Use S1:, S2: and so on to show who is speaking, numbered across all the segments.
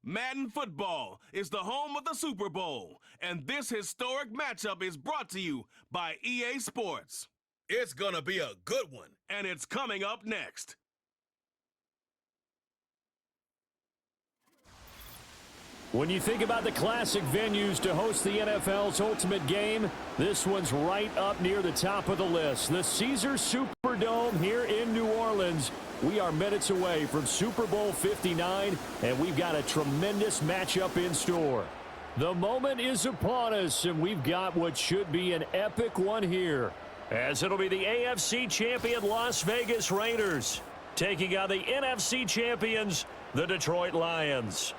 S1: Madden Football is the home of the Super Bowl, and this historic matchup is brought to you by EA Sports. It's gonna be a good one, and it's coming up next.
S2: When you think about the classic venues to host the NFL's ultimate game, this one's right up near the top of the list. The Caesars Superdome here in New Orleans. We are minutes away from Super Bowl 59, and we've got a tremendous matchup in store. The moment is upon us, and we've got what should be an epic one here, as it'll be the AFC champion Las Vegas Raiders taking on the NFC champions, the Detroit Lions.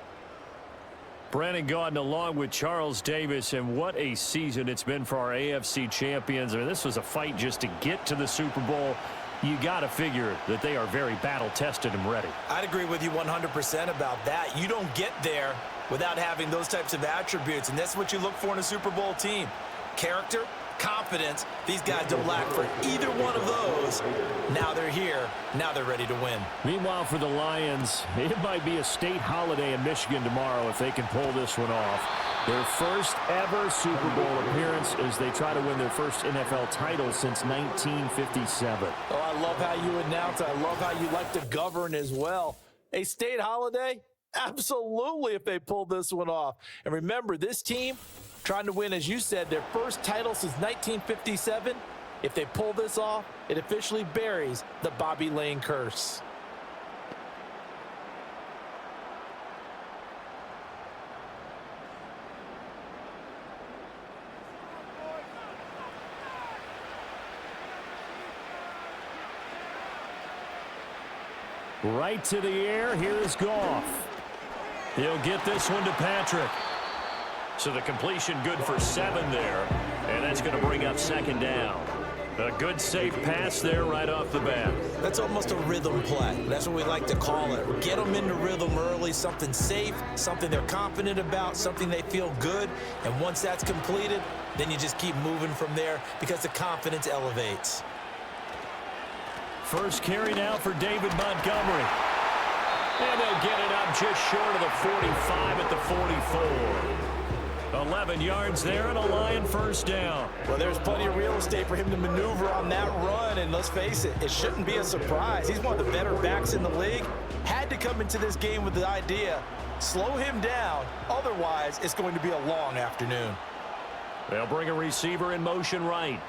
S2: Brandon Gaudin along with Charles Davis, and what a season it's been for our AFC champions. I mean, this was a fight just to get to the Super Bowl. You got to figure that they are very battle-tested and ready.
S3: I'd agree with you 100% about that. You don't get there without having those types of attributes, and that's what you look for in a Super Bowl team. Character, confidence. These guys don't lack for either one of those. Now they're here. Now they're ready to win.
S2: Meanwhile, for the Lions, it might be a state holiday in Michigan tomorrow if they can pull this one off. Their first ever Super Bowl appearance as they try to win their first NFL title since 1957.
S3: Oh, I love how you announce it. I love how you like to govern as well. A state holiday? Absolutely, if they pull this one off. And remember, this team trying to win, as you said, their first title since 1957. If they pull this off, it officially buries the Bobby Lane curse.
S2: Right to the air, here's Goff. He'll get this one to Patrick. So the completion good for 7 there, and that's going to bring up second down. A good safe pass there right off the bat.
S3: That's almost a rhythm play. That's what we like to call it. Get them into rhythm early, something safe, something they're confident about, something they feel good. And once that's completed, then you just keep moving from there because the confidence elevates.
S2: First carry now for David Montgomery. And they'll get it up just short of the 45 at the 44. 11 yards there and a Lion first down.
S3: Well, there's plenty of real estate for him to maneuver on that run, and let's face it, it shouldn't be a surprise. He's one of the better backs in the league. Had to come into this game with the idea, slow him down, otherwise it's going to be a long afternoon.
S2: They'll bring a receiver in motion right.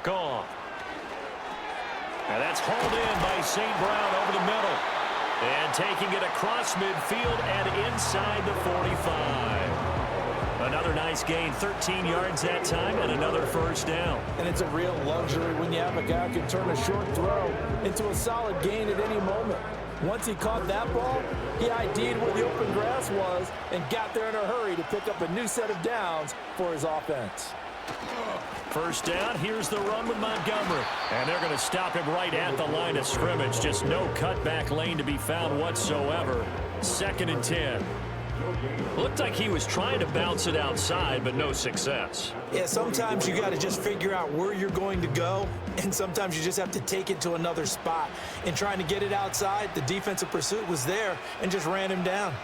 S2: Gone. And that's hauled in by St. Brown over the middle. And taking it across midfield and inside the 45. Another nice gain, 13 yards that time, and another first down.
S3: And it's a real luxury when you have a guy who can turn a short throw into a solid gain at any moment. Once he caught that ball, he ID'd where the open grass was and got there in a hurry to pick up a new set of downs for his offense.
S2: First down, here's the run with Montgomery. And they're going to stop him right at the line of scrimmage. Just no cutback lane to be found whatsoever. 2nd and 10. Looked like he was trying to bounce it outside, but no success.
S3: Yeah, sometimes you got to just figure out where you're going to go, and sometimes you just have to take it to another spot. In trying to get it outside, the defensive pursuit was there and just ran him down.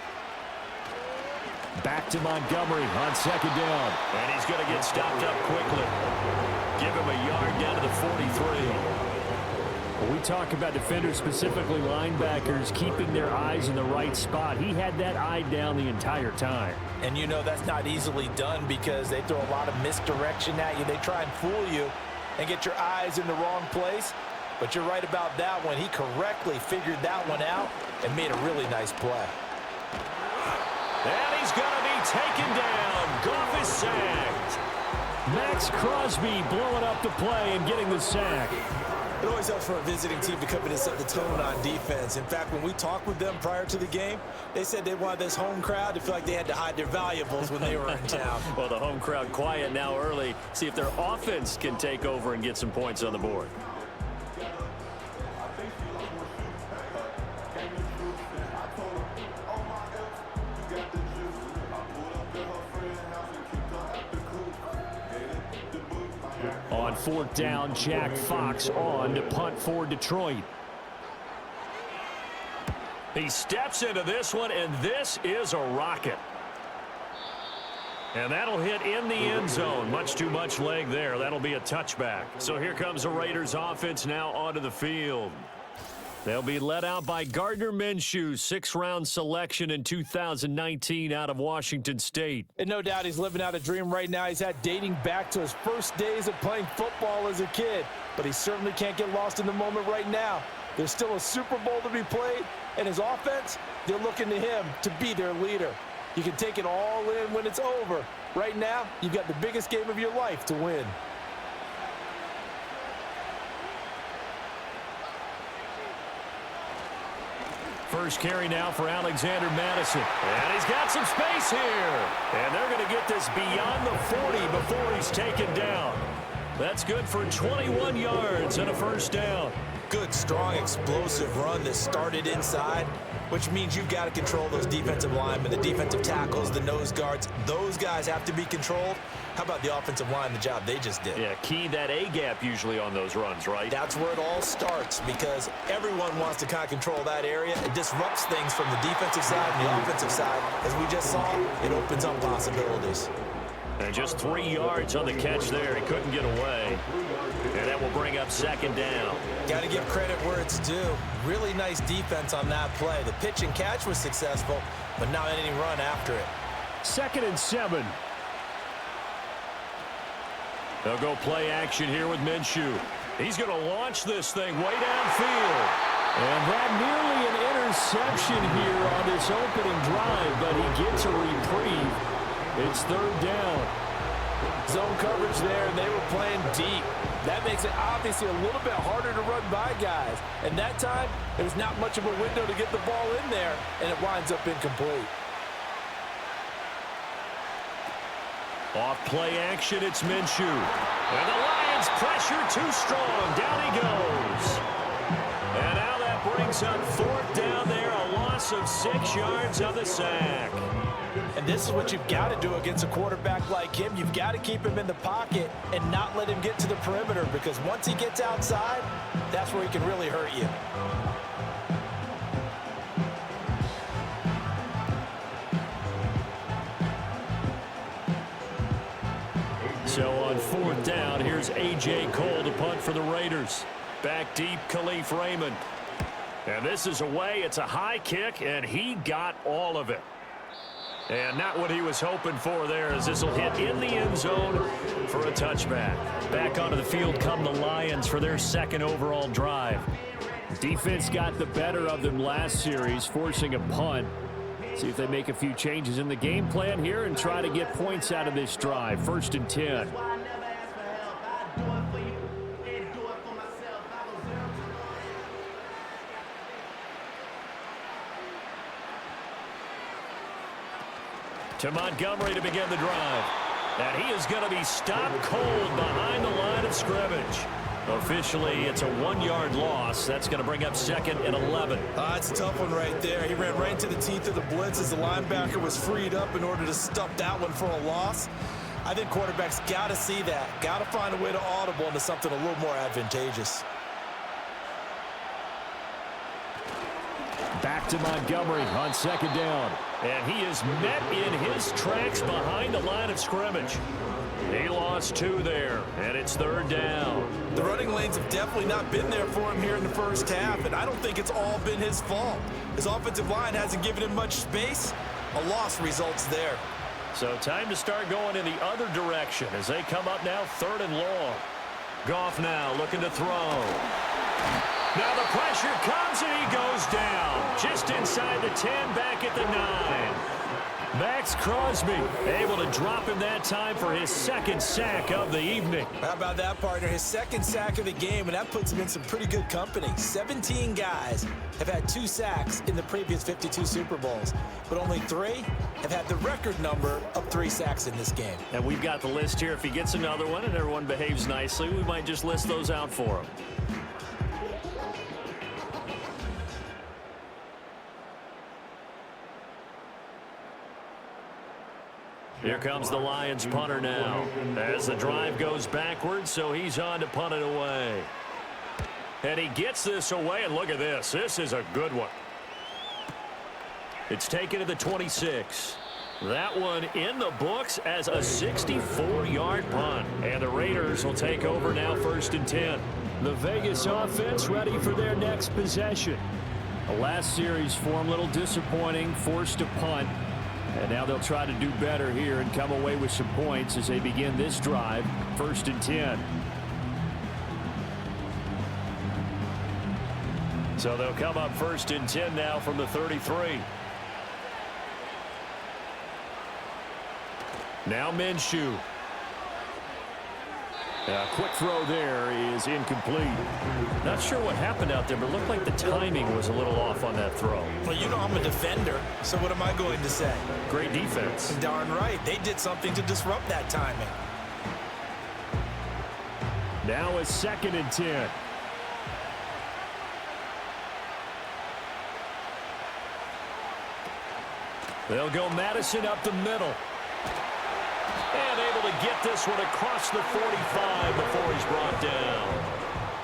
S2: Back to Montgomery on 2nd down. And he's going to get stopped up quickly. Give him a yard down to the 43. When we talk about defenders, specifically linebackers, keeping their eyes in the right spot, he had that eye down the entire time.
S3: And you know that's not easily done because they throw a lot of misdirection at you. They try and fool you and get your eyes in the wrong place. But you're right about that one. He correctly figured that one out and made a really nice play.
S2: And he's going to be taken down. Goff is sacked. Max Crosby blowing up the play and getting the sack.
S3: It always helps for a visiting team to come in and set the tone on defense. In fact, when we talked with them prior to the game, they said they wanted this home crowd to feel like they had to hide their valuables when they were in town.
S2: Well, the home crowd quiet now early. See if their offense can take over and get some points on the board. On 4th down, Jack Fox on to punt for Detroit. He steps into this one, and this is a rocket. And that'll hit in the end zone. Much too much leg there. That'll be a touchback. So here comes the Raiders offense now onto the field. They'll be led out by Gardner Minshew, sixth-round selection in 2019 out of Washington State.
S3: And no doubt he's living out a dream right now. He's had dating back to his first days of playing football as a kid. But he certainly can't get lost in the moment right now. There's still a Super Bowl to be played, and his offense, they're looking to him to be their leader. You can take it all in when it's over. Right now, you've got the biggest game of your life to win.
S2: First carry now for Alexander Madison. And he's got some space here. And they're going to get this beyond the 40 before he's taken down. That's good for 21 yards and a first down.
S3: Good, strong, explosive run that started inside, which means you've got to control those defensive linemen, the defensive tackles, the nose guards. Those guys have to be controlled. How about the offensive line, the job they just did?
S2: Yeah, key that A-gap usually on those runs, right?
S3: That's where it all starts because everyone wants to kind of control that area. It disrupts things from the defensive side and the offensive side. As we just saw, it opens up possibilities.
S2: And just 3 yards on the catch there. He couldn't get away. And that will bring up second down.
S3: Got to give credit where it's due. Really nice defense on that play. The pitch and catch was successful, but not any run after it.
S2: 2nd and 7. They'll go play action here with Minshew. He's going to launch this thing way downfield. And that nearly an interception here on this opening drive, but he gets a reprieve. It's 3rd down.
S3: Zone coverage there, and they were playing deep. That makes it obviously a little bit harder to run by guys. And that time, there's not much of a window to get the ball in there, and it winds up incomplete.
S2: Off play action, it's Minshew. And the Lions pressure too strong. Down he goes. And now that brings up 4th down there, a loss of 6 yards on the sack.
S3: And this is what you've got to do against a quarterback like him. You've got to keep him in the pocket and not let him get to the perimeter because once he gets outside, that's where he can really hurt you.
S2: So on 4th down, here's A.J. Cole to punt for the Raiders. Back deep, Khalif Raymond. And this is away. It's a high kick, and he got all of it. And not what he was hoping for there as this will hit in the end zone for a touchback. Back onto the field come the Lions for their 2nd overall drive. Defense got the better of them last series, forcing a punt. See if they make a few changes in the game plan here and try to get points out of this drive. 1st and 10. To Montgomery to begin the drive. And he is going to be stopped cold behind the line of scrimmage. Officially, it's a 1-yard loss. That's going to bring up 2nd and 11.
S3: It's a tough one right there. He ran right into the teeth of the blitz as the linebacker was freed up in order to stuff that one for a loss. I think quarterbacks got to see that. Got to find a way to audible into something a little more advantageous.
S2: Back to Montgomery on 2nd down. And he is met in his tracks behind the line of scrimmage. He lost 2 there, and it's 3rd down.
S3: The running lanes have definitely not been there for him here in the first half, and I don't think it's all been his fault. His offensive line hasn't given him much space. A loss results there.
S2: So time to start going in the other direction as they come up now 3rd and long. Goff now looking to throw. Now the pressure comes and he goes down. Just inside the 10, back at the 9. Max Crosby able to drop him that time for his 2nd sack of the evening.
S3: How about that, partner? His 2nd sack of the game, and that puts him in some pretty good company. 17 guys have had 2 sacks in the previous 52 Super Bowls, but only 3 have had the record number of 3 sacks in this game.
S2: And we've got the list here. If he gets another one and everyone behaves nicely, we might just list those out for him. Here comes the Lions punter now as the drive goes backwards, so he's on to punt it away. And he gets this away, and look at this. This is a good one. It's taken to the 26. That one in the books as a 64-yard punt. And the Raiders will take over now 1st and 10. The Vegas offense ready for their next possession. The last series for them a little disappointing, forced to punt. And now they'll try to do better here and come away with some points as they begin this drive, 1st and 10. So they'll come up 1st and 10 now from the 33. Now Minshew. A quick throw there is incomplete. Not sure what happened out there, but it looked like the timing was a little off on that throw.
S3: Well, you know I'm a defender, so what am I going to say?
S2: Great defense.
S3: Darn right. They did something to disrupt that timing.
S2: Now it's 2nd and 10. They'll go Madison up the middle. And able to get this one across the 45 before he's brought down.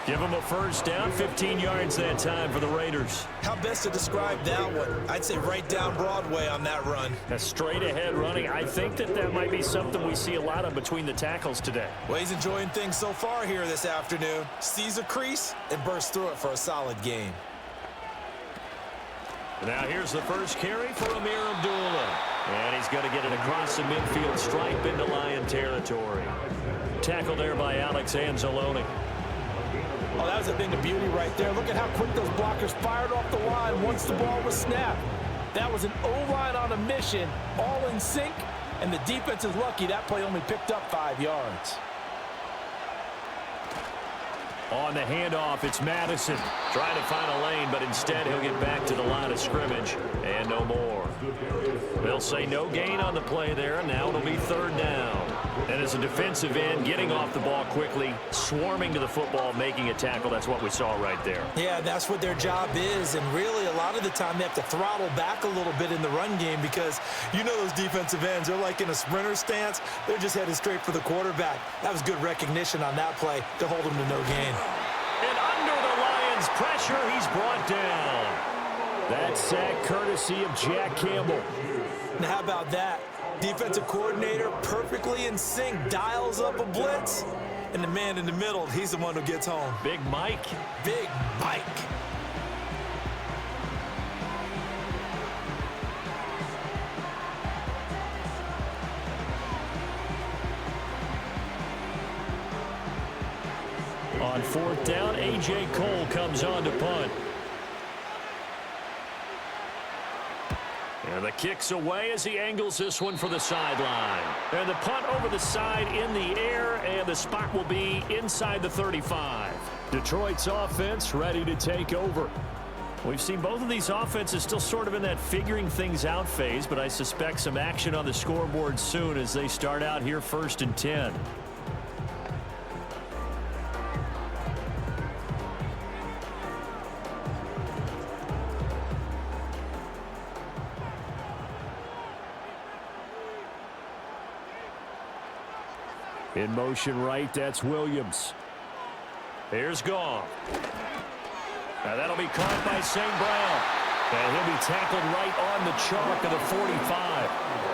S2: Give him a 1st down, 15 yards that time for the Raiders.
S3: How best to describe that one? I'd say right down Broadway on that run.
S2: A straight ahead running. I think that might be something we see a lot of between the tackles today.
S3: Well, he's enjoying things so far here this afternoon. Sees a crease and bursts through it for a solid game.
S2: Now here's the first carry for Amir Abdullah. And he's going to get it across the midfield stripe into Lion territory. Tackled there by Alex Anzalone.
S3: Oh, that was a thing of beauty right there. Look at how quick those blockers fired off the line once the ball was snapped. That was an O-line on a mission, all in sync, and the defense is lucky that play only picked up 5 yards.
S2: On the handoff, it's Madison. Trying to find a lane, but instead he'll get back to the line of scrimmage. And no more. They'll say no gain on the play there, and now it'll be 3rd down. And as a defensive end, getting off the ball quickly, swarming to the football, making a tackle, that's what we saw right there.
S3: Yeah, that's what their job is, and really a lot of the time they have to throttle back a little bit in the run game because you know those defensive ends, they're like in a sprinter stance. They're just headed straight for the quarterback. That was good recognition on that play to hold him to no gain.
S2: And under the Lions' pressure, he's brought down. That sack courtesy of Jack Campbell.
S3: Now how about that? Defensive coordinator perfectly in sync, dials up a blitz, and the man in the middle, he's the one who gets home.
S2: Big Mike.
S3: Big Mike.
S2: On 4th down, A.J. Cole comes on to punt. And the kick's away as he angles this one for the sideline. And the punt over the side in the air, and the spot will be inside the 35. Detroit's offense ready to take over. We've seen both of these offenses still sort of in that figuring things out phase, but I suspect some action on the scoreboard soon as they start out here 1st and 10. In motion right, that's Williams. Here's Goff. Now that'll be caught by St. Brown. And he'll be tackled right on the chalk of the 45.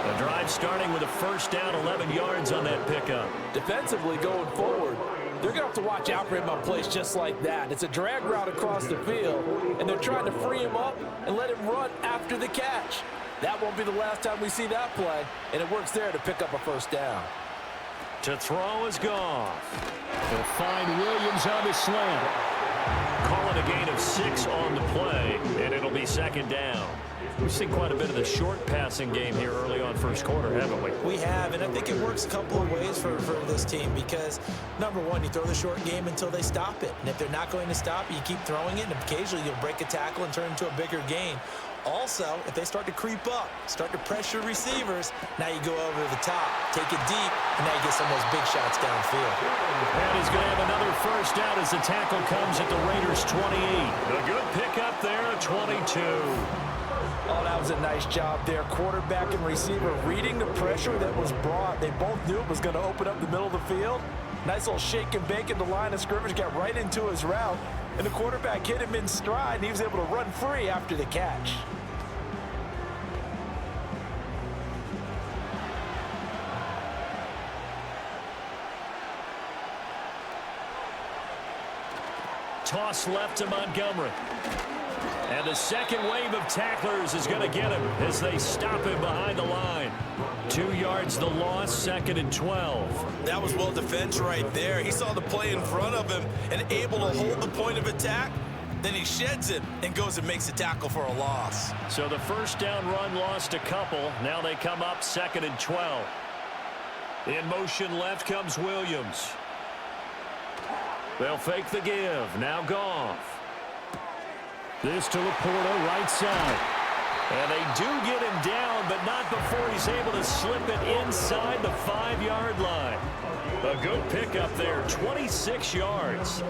S2: The drive starting with a 1st down, 11 yards on that pickup.
S3: Defensively going forward, they're going to have to watch out for him on plays just like that. It's a drag route across the field, and they're trying to free him up and let him run after the catch. That won't be the last time we see that play, and it works there to pick up a 1st down.
S2: To throw is Goff. He'll find Williams on the slant. Call it a gain of 6 on the play, and it'll be 2nd down. We've seen quite a bit of the short passing game here early on 1st quarter, haven't we?
S3: We have, and I think it works a couple of ways for this team because, number one, you throw the short game until they stop it. And if they're not going to stop it, you keep throwing it, and occasionally you'll break a tackle and turn it into a bigger gain. Also, if they start to creep up, start to pressure receivers, now you go over the top, take it deep, and now you get some of those big shots downfield.
S2: And he's going to have another 1st down as the tackle comes at the Raiders' 28. A good pickup there, 22.
S3: Oh, that was a nice job there. Quarterback and receiver reading the pressure that was brought. They both knew it was going to open up the middle of the field. Nice little shake and bake at the line of scrimmage, got right into his route, and the quarterback hit him in stride, and he was able to run free after the catch.
S2: Toss left to Montgomery. And the second wave of tacklers is going to get him as they stop him behind the line. 2 yards the loss, 2nd and 12.
S3: That was well defense right there. He saw the play in front of him and able to hold the point of attack. Then he sheds it and goes and makes a tackle for a loss.
S2: So the first down run lost a couple. Now they come up 2nd and 12. In motion left comes Williams. They'll fake the give. Now Goff. This to Laporta, right side. And they do get him down, but not before he's able to slip it inside the 5-yard line. A good pickup there, 26 yards.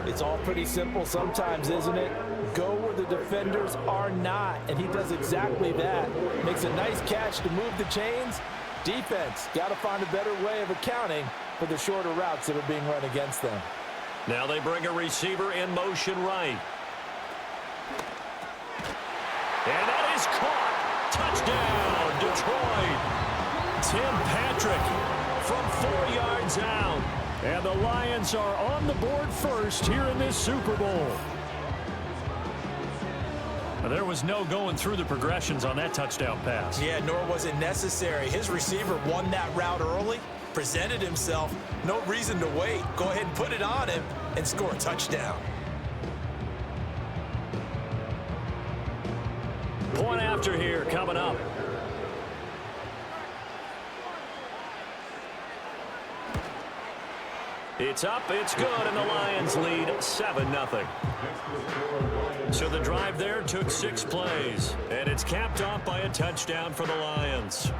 S3: It's all pretty simple sometimes, isn't it? Go where the defenders are not, and he does exactly that. Makes a nice catch to move the chains. Defense, got to find a better way of accounting for the shorter routes that are being run against them.
S2: Now they bring a receiver in motion right. And that is caught. Touchdown, Detroit. Tim Patrick from 4 yards out. And the Lions are on the board first here in this Super Bowl. There was no going through the progressions on that touchdown pass.
S3: Yeah, nor was it necessary. His receiver won that route early, presented himself. No reason to wait. Go ahead and put it on him and score a touchdown.
S2: Point after here coming up. It's up, it's good, and the Lions lead 7-0. So the drive there took 6 plays, and it's capped off by a touchdown for the Lions.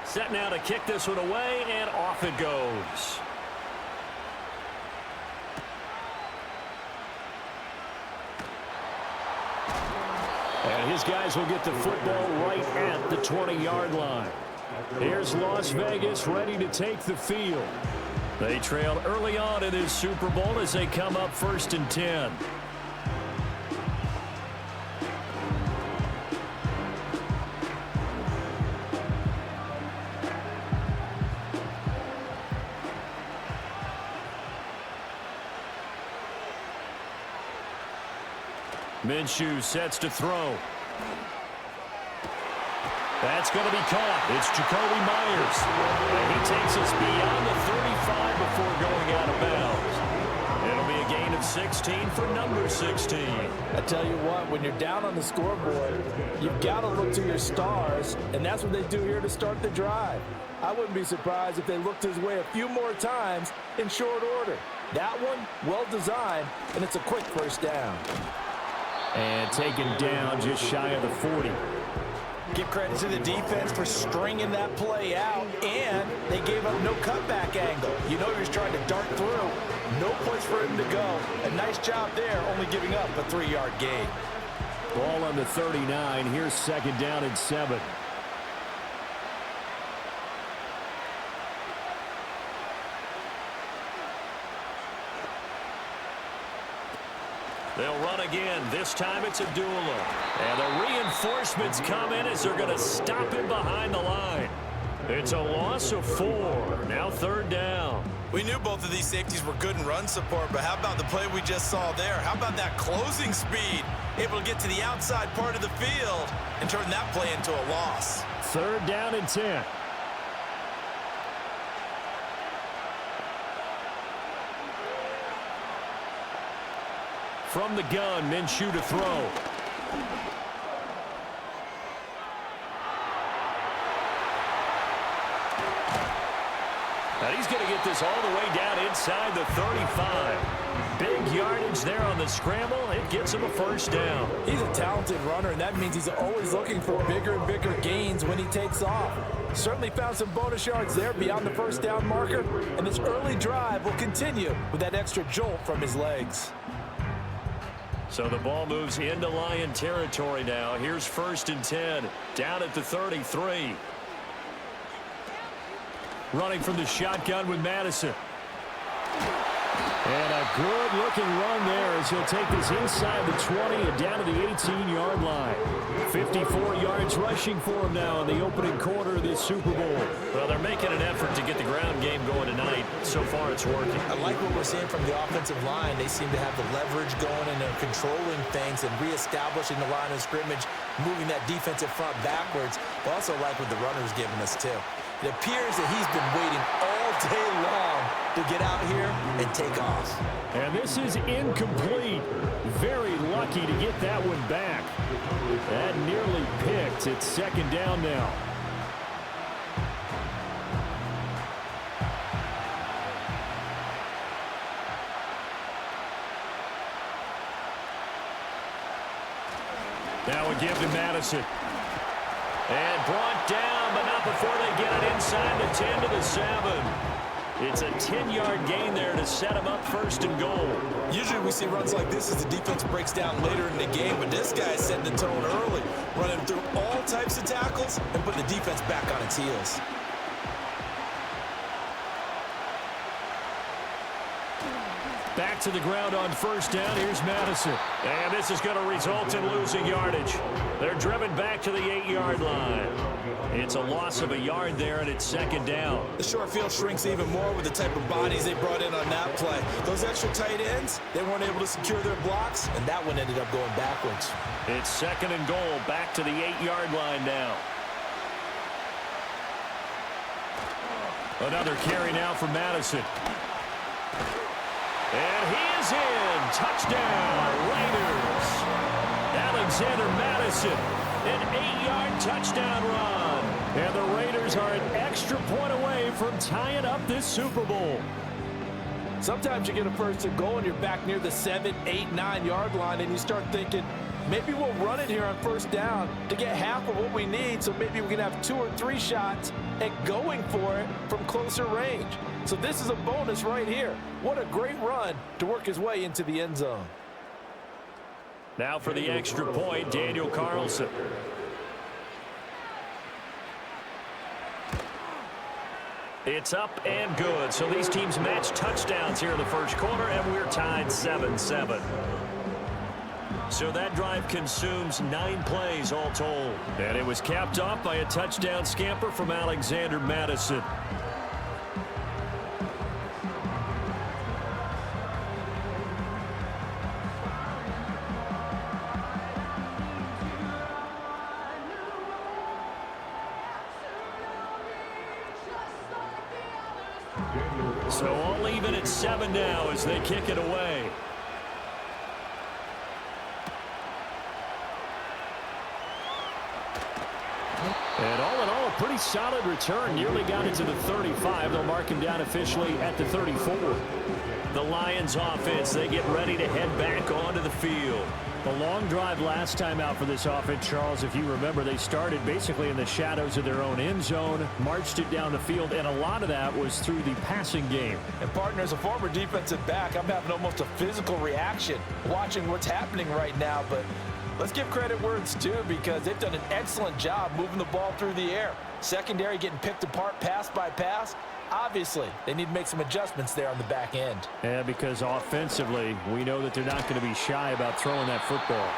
S2: Set now to kick this one away, and off it goes. And his guys will get the football right at the 20-yard line. Here's Las Vegas ready to take the field. They trailed early on in this Super Bowl as they come up 1st and 10. Minshew sets to throw. That's going to be caught. It's Jacoby Myers. And he takes us beyond the 35 before going out of bounds. It'll be a gain of 16 for number 16.
S3: I tell you what, when you're down on the scoreboard, you've got to look to your stars, and that's what they do here to start the drive. I wouldn't be surprised if they looked his way a few more times in short order. That one, well designed, and it's a quick first down.
S2: And taken down just shy of the 40.
S3: Give credit to the defense for stringing that play out, and they gave up no cutback angle. You know he was trying to dart through. No place for him to go. A nice job there, only giving up a 3-yard gain.
S2: Ball on the 39. Here's 2nd down and 7. They'll run again. This time it's Abdullah. And the reinforcements come in as they're going to stop him behind the line. It's a loss of 4. Now 3rd down.
S3: We knew both of these safeties were good in run support, but how about the play we just saw there? How about that closing speed? Able to get to the outside part of the field and turn that play into a loss.
S2: 3rd down and 10. From the gun, Minshew to throw. And he's going to get this all the way down inside the 35. Big yardage there on the scramble. It gets him a 1st down.
S3: He's a talented runner, and that means he's always looking for bigger and bigger gains when he takes off. Certainly found some bonus yards there beyond the 1st down marker, and this early drive will continue with that extra jolt from his legs.
S2: So the ball moves into Lion territory now. Here's 1st and 10, down at the 33. Running from the shotgun with Madison. And a good-looking run there as he'll take this inside the 20 and down to the 18-yard line. 54 yards rushing for him now in the opening quarter of this Super Bowl.
S4: Well, they're making an effort to get the ground game going tonight. So far, it's working.
S3: I like what we're seeing from the offensive line. They seem to have the leverage going, and they're controlling things and reestablishing the line of scrimmage, moving that defensive front backwards. But also like what the runner's giving us, too. It appears that he's been waiting all day long to get out here and take off.
S2: And this is incomplete. Very lucky to get that one back. That nearly picked. It's 2nd down now. Now we give to Madison. And brought down, but not before they get it inside the 10 to the 7. It's a 10-yard gain there to set him up 1st and goal.
S3: Usually we see runs like this as the defense breaks down later in the game, but this guy is setting the tone early, running through all types of tackles and putting the defense back on its heels.
S2: Back to the ground on 1st down. Here's Madison. And this is going to result in losing yardage. They're driven back to the 8-yard line. It's a loss of a yard there, and it's 2nd down.
S3: The short field shrinks even more with the type of bodies they brought in on that play. Those extra tight ends, they weren't able to secure their blocks, and that one ended up going backwards.
S2: It's 2nd and goal, back to the 8-yard line now. Another carry now for Madison. And he is in. Touchdown, Raiders. Alexander Madison, an 8-yard touchdown run. And the Raiders are an extra point away from tying up this Super Bowl.
S3: Sometimes you get a 1st and goal and you're back near the 7, 8, 9-yard line, and you start thinking, maybe we'll run it here on 1st down to get half of what we need, so maybe we can have 2 or 3 shots at going for it from closer range. So this is a bonus right here. What a great run to work his way into the end zone.
S2: Now for the extra point, Daniel Carlson. It's up and good. So these teams match touchdowns here in the 1st quarter, and we're tied 7-7. So that drive consumes 9 plays all told. And it was capped off by a touchdown scamper from Alexander Madison. So all even at 7 now as they kick it away. And all in all, a pretty solid return. Nearly got it to the 35. They'll mark him down officially at the 34. The Lions offense, they get ready to head back onto the field. A long drive last time out for this offense, Charles. If you remember, they started basically in the shadows of their own end zone, marched it down the field, and a lot of that was through the passing game.
S3: And partner, as a former defensive back, I'm having almost a physical reaction watching what's happening right now. But let's give credit where it's due, because they've done an excellent job moving the ball through the air. Secondary getting picked apart pass by pass. Obviously, they need to make some adjustments there on the back end.
S2: Yeah, because offensively, we know that they're not going to be shy about throwing that football.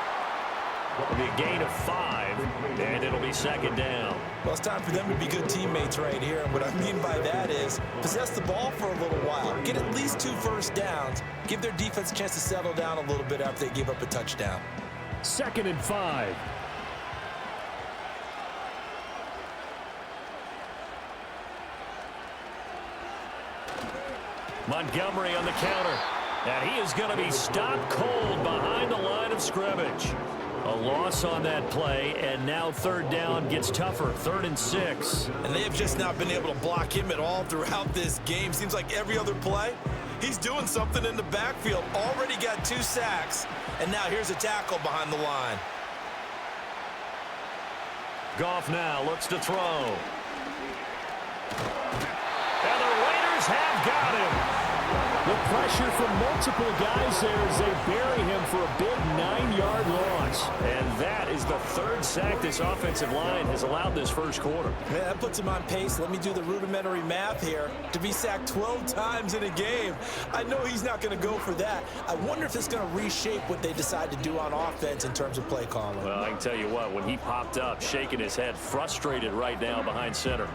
S2: It'll be a gain of 5, and it'll be 2nd down.
S3: Well, it's time for them to be good teammates right here. And what I mean by that is possess the ball for a little while. Get at least 2 first downs. Give their defense a chance to settle down a little bit after they give up a touchdown.
S2: 2nd and 5. Montgomery on the counter. And he is going to be stopped cold behind the line of scrimmage. A loss on that play, and now 3rd down gets tougher. 3rd and 6.
S3: And they have just not been able to block him at all throughout this game. Seems like every other play, he's doing something in the backfield. Already got 2 sacks, and now here's a tackle behind the line.
S2: Goff now looks to throw. And the Raiders have got him. The pressure from multiple guys there as they bury him for a big 9-yard loss.
S4: And that is the third sack this offensive line has allowed this first quarter.
S3: Yeah, that puts him on pace. Let me do the rudimentary math here. To be sacked 12 times in a game, I know he's not going to go for that. I wonder if it's going to reshape what they decide to do on offense in terms of play calling.
S4: Well, I can tell you what, when he popped up, shaking his head, frustrated right now behind center.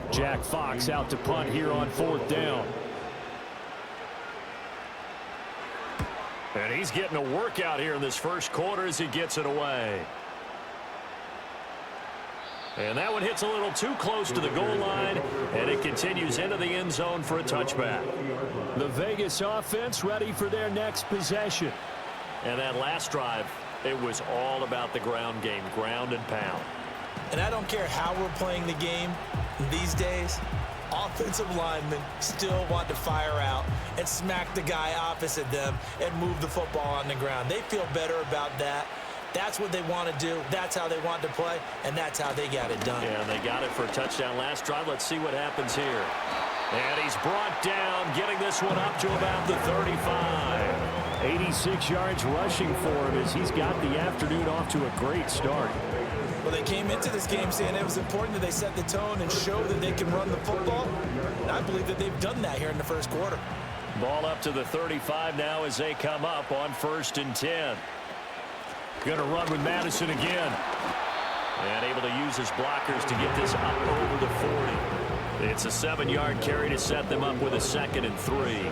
S2: Jack Fox out to punt here on 4th down.
S4: And he's getting a workout here in this first quarter as he gets it away. And that one hits a little too close to the goal line, and it continues into the end zone for a touchback.
S2: The Vegas offense ready for their next possession.
S4: And that last drive, it was all about the ground game, ground and pound.
S3: And I don't care how we're playing the game these days, offensive linemen still want to fire out and smack the guy opposite them and move the football on the ground. They feel better about that. That's what they want to do. That's how they want to play, and that's how they got it done.
S4: Yeah, they got it for a touchdown last drive. Let's see what happens here. And he's brought down, getting this one up to about the 35.
S2: 86 yards rushing for him as he's got the afternoon off to a great start.
S3: Well, they came into this game saying it was important that they set the tone and show that they can run the football. And I believe that they've done that here in the first quarter.
S4: Ball up to the 35 now as they come up on 1st and 10.
S2: Going to run with Madison again.
S4: And able to use his blockers to get this up over the 40. It's a 7-yard carry to set them up with a 2nd and 3.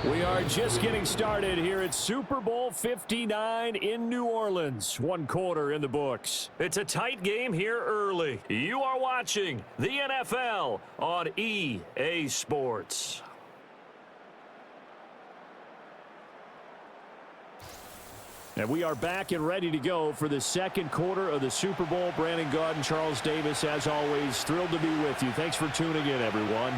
S2: We are just getting started here at Super Bowl 59 in New Orleans. 1 quarter in the books.
S4: It's a tight game here early. You are watching the NFL on EA Sports.
S2: And we are back and ready to go for the 2nd quarter of the Super Bowl. Brandon Gaudin and Charles Davis, as always, thrilled to be with you. Thanks for tuning in, everyone.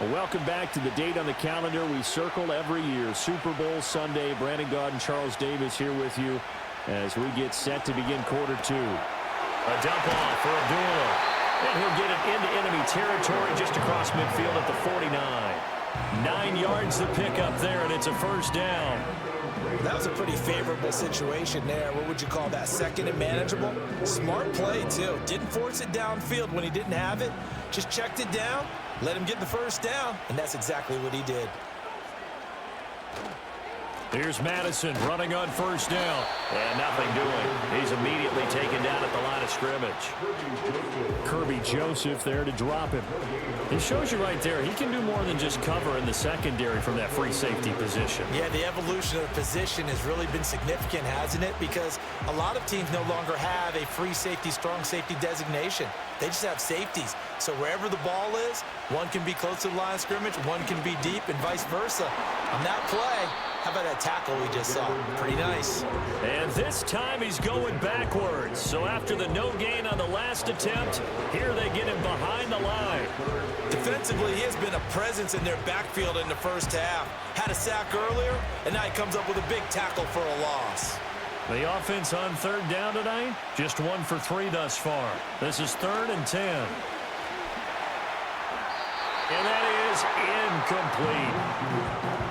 S2: Well, welcome back to the date on the calendar we circle every year. Super Bowl Sunday. Brandon Gaudin and Charles Davis here with you as we get set to begin quarter 2.
S4: A dump off for Abdullah. And he'll get it into enemy territory just across midfield at the 49. 9 yards to pick up there, and it's a 1st down.
S3: That was a pretty favorable situation there. What would you call that? 2nd and manageable? Smart play, too. Didn't force it downfield when he didn't have it. Just checked it down, let him get the 1st down, and that's exactly what he did.
S2: Here's Madison running on 1st down.
S4: And nothing doing. He's immediately taken down at the line of scrimmage.
S2: Kirby Joseph there to drop him.
S4: It shows you right there, he can do more than just cover in the secondary from that free safety position.
S3: Yeah, the evolution of the position has really been significant, hasn't it? Because a lot of teams no longer have a free safety, strong safety designation. They just have safeties. So wherever the ball is, one can be close to the line of scrimmage, one can be deep, and vice versa. On that play, how about that tackle we just saw? Pretty nice.
S4: And this time he's going backwards. So after the no gain on the last attempt, here they get him behind the line.
S3: Defensively, he has been a presence in their backfield in the first half. Had a sack earlier, and now he comes up with a big tackle for a loss.
S4: The offense on 3rd down tonight, just 1 for 3 thus far. This is 3rd and 10. And that is incomplete.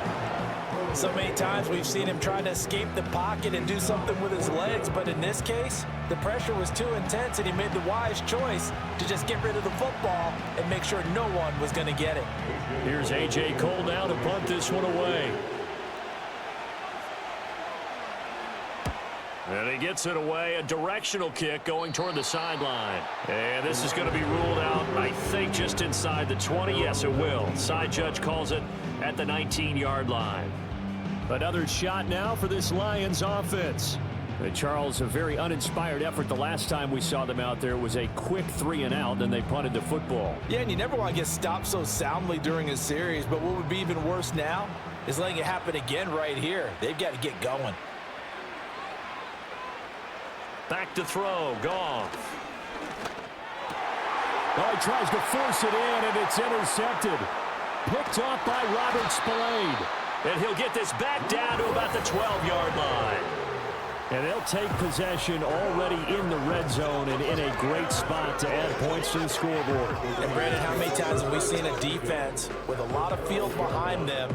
S3: So many times we've seen him trying to escape the pocket and do something with his legs, but in this case, the pressure was too intense and he made the wise choice to just get rid of the football and make sure no one was going to get it.
S2: Here's A.J. Cole now to punt this one away.
S4: And he gets it away, a directional kick going toward the sideline. And this is going to be ruled out, I think, just inside the 20. Yes, it will. Side judge calls it at the 19-yard line.
S2: Another shot now for this Lions offense. Charles, a very uninspired effort the last time we saw them out there. It was a quick 3 and out, then they punted the football.
S3: Yeah, and you never want to get stopped so soundly during a series, but what would be even worse now is letting it happen again right here. They've got to get going.
S4: Back to throw, Goff.
S2: Oh, he tries to force it in, and it's intercepted. Picked off by Robert Spillane.
S4: And he'll get this back down to about the 12-yard line.
S2: And they'll take possession already in the red zone and in a great spot to add points to the scoreboard.
S3: And Brandon, how many times have we seen a defense with a lot of field behind them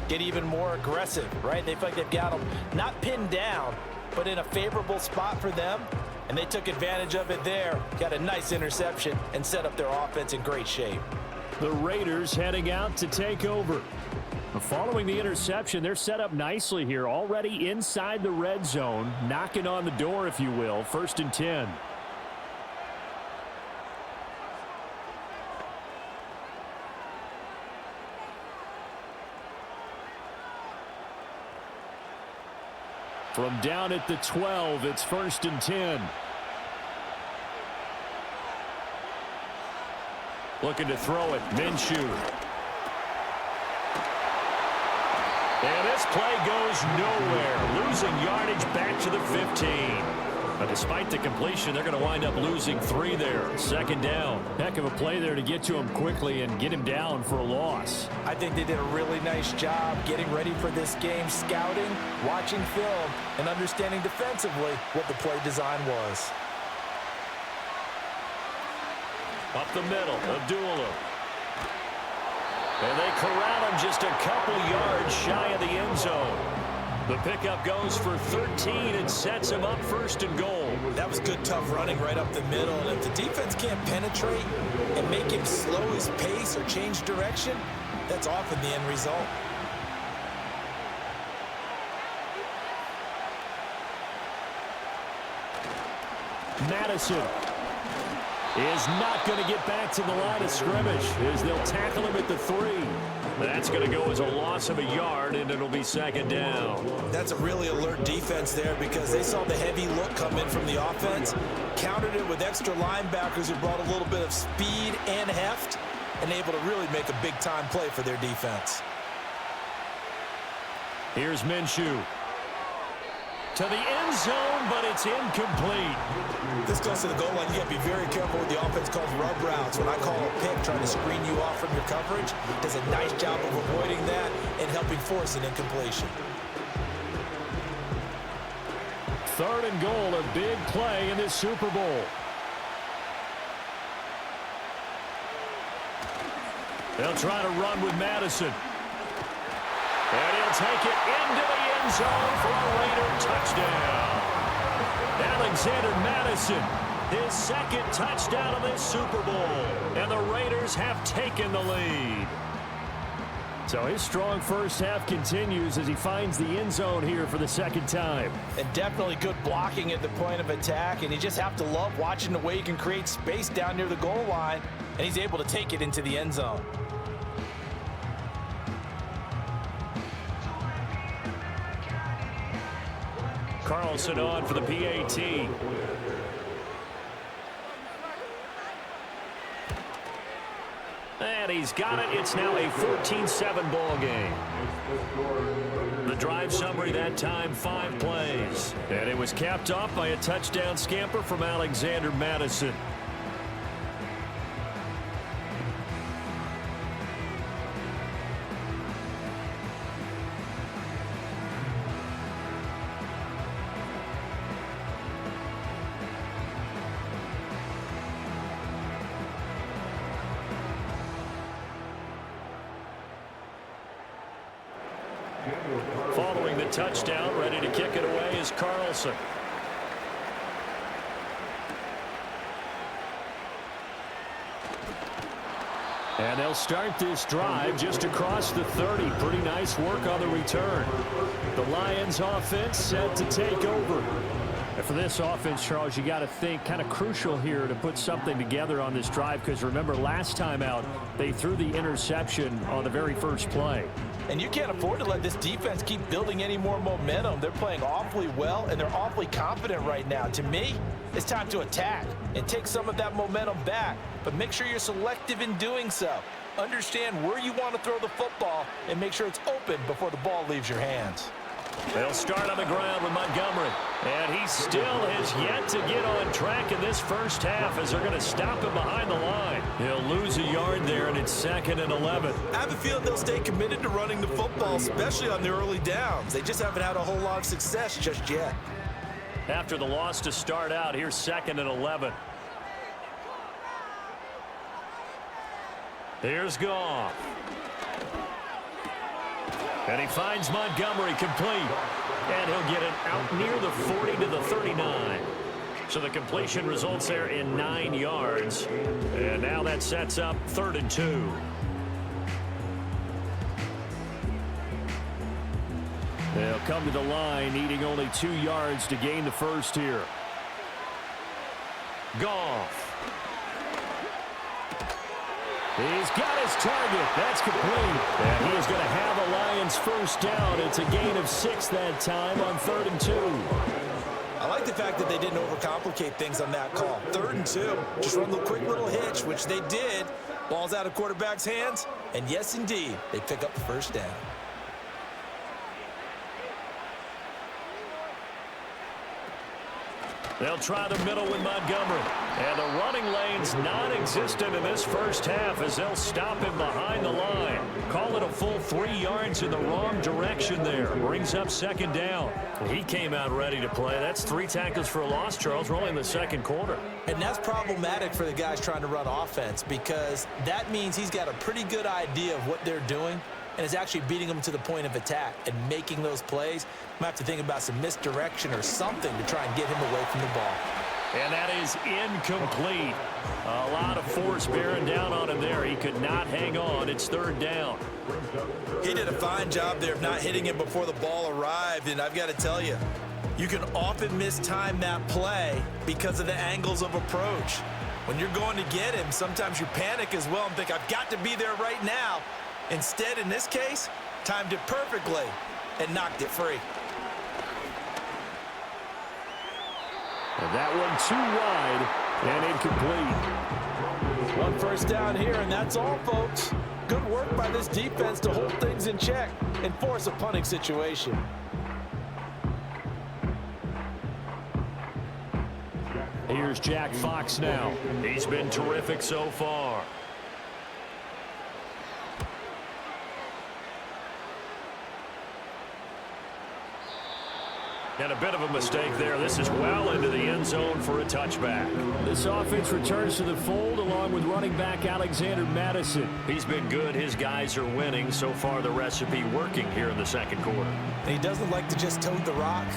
S3: get even more aggressive, right? They feel like they've got them not pinned down, but in a favorable spot for them. And they took advantage of it there, got a nice interception, and set up their offense in great shape.
S2: The Raiders heading out to take over. Following the interception, they're set up nicely here, already inside the red zone, knocking on the door, if you will, 1st and 10. From down at the 12, it's 1st and 10. Looking to throw it, Minshew. And this play goes nowhere, losing yardage back to the 15. But despite the completion, they're going to wind up losing 3 there. 2nd down. Heck of a play there to get to him quickly and get him down for a loss.
S3: I think they did a really nice job getting ready for this game, scouting, watching film, and understanding defensively what the play design was.
S2: Up the middle, Abdullah. And they corral him just a couple yards shy of the end zone. The pickup goes for 13 and sets him up 1st and goal.
S3: That was good, tough running right up the middle. And if the defense can't penetrate and make him slow his pace or change direction, that's often the end result.
S2: Madison is not going to get back to the line of scrimmage as they'll tackle him at the 3. That's going to go as a loss of a yard, and it'll be 2nd down.
S3: That's a really alert defense there because they saw the heavy look come in from the offense, countered it with extra linebackers who brought a little bit of speed and heft, and able to really make a big-time play for their defense.
S2: Here's Minshew. To the end zone, but it's incomplete.
S3: This goes to the goal line. You got to be very careful with the offense calls rub routes. When I call a pick, trying to screen you off from your coverage, does a nice job of avoiding that and helping force an incompletion.
S2: 3rd and goal, a big play in this Super Bowl. They'll try to run with Madison. And he'll take it into the end zone for a Raider touchdown. Alexander Madison, his 2nd touchdown of this Super Bowl. And the Raiders have taken the lead. So his strong first half continues as he finds the end zone here for the 2nd time.
S3: And definitely good blocking at the point of attack. And you just have to love watching the way he can create space down near the goal line. And he's able to take it into the end zone.
S2: Carlson on for the PAT. And he's got it. It's now a 14-7 ball game. The drive summary that time, 5 plays. And it was capped off by a touchdown scamper from Alexander Madison. Following the touchdown, ready to kick it away is Carlson. And they'll start this drive just across the 30. Pretty nice work on the return. The Lions offense set to take over. And for this offense, Charles, you got to think kind of crucial here to put something together on this drive because remember last time out they threw the interception on the very first play.
S3: And you can't afford to let this defense keep building any more momentum. They're playing awfully well, and they're awfully confident right now. To me, it's time to attack and take some of that momentum back, but make sure you're selective in doing so. Understand where you want to throw the football and make sure it's open before the ball leaves your hands.
S2: They'll start on the ground with Montgomery. And he still has yet to get on track in this first half as they're going to stop him behind the line. He'll lose a yard there, and it's 2nd and 11.
S3: I have a feeling they'll stay committed to running the football, especially on the early downs. They just haven't had a whole lot of success just yet.
S4: After the loss to start out, here's 2nd and 11. Here's Goff. And he finds Montgomery complete. And he'll get it out near the 40 to the 39. So the completion results there in 9 yards. And now that sets up 3rd and 2.
S2: They'll come to the line, needing only 2 yards to gain the first here.
S4: Goff.
S2: He's got his target. That's complete. And he is going to have a Lions first down. It's a gain of 6 that time on 3rd and 2.
S3: I like the fact that they didn't overcomplicate things on that call. 3rd and 2. Just run the quick little hitch, which they did. Ball's out of quarterback's hands. And yes, indeed, they pick up the first down.
S4: They'll try the middle with Montgomery. And the running lane's non-existent in this first half as they'll stop him behind the line. Call it a full 3 yards in the wrong direction there. Brings up 2nd down. He came out ready to play. That's 3 tackles for a loss, Charles. We're only in the 2nd quarter.
S3: And that's problematic for the guys trying to run offense because that means he's got a pretty good idea of what they're doing and is actually beating them to the point of attack and making those plays. Might have to think about some misdirection or something to try and get him away from the ball.
S4: And that is incomplete. A lot of force bearing down on him there. He could not hang on. It's 3rd down.
S3: He did a fine job there of not hitting him before the ball arrived, and I've got to tell you, you can often mistime that play because of the angles of approach. When you're going to get him, sometimes you panic as well and think, I've got to be there right now. Instead, in this case, timed it perfectly and knocked it free.
S2: And that one too wide and incomplete.
S3: 1 first down here, and that's all, folks. Good work by this defense to hold things in check and force a punting situation.
S2: Here's Jack Fox now.
S4: He's been terrific so far. And a bit of a mistake there. This is well into the end zone for a touchback.
S2: This offense returns to the fold along with running back Alexander Mattison.
S4: He's been good. His guys are winning. So far, the recipe working here in the 2nd quarter.
S3: And he doesn't like to just tote the rock.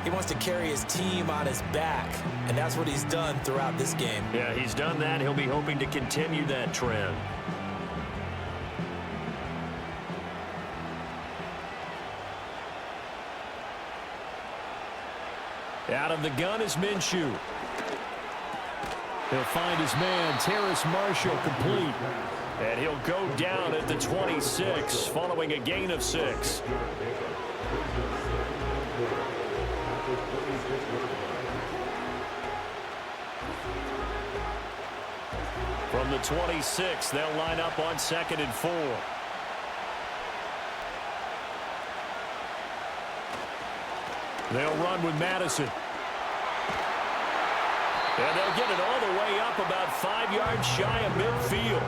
S3: He wants to carry his team on his back, and that's what he's done throughout this game.
S4: Yeah, he's done that. He'll be hoping to continue that trend.
S2: Out of the gun is Minshew. He'll find his man, Terrace Marshall, complete.
S4: And he'll go down at the 26 following a gain of 6. From the 26, they'll line up on 2nd and 4.
S2: They'll run with Mattison.
S4: And they'll get it all the way up about 5 yards shy of midfield.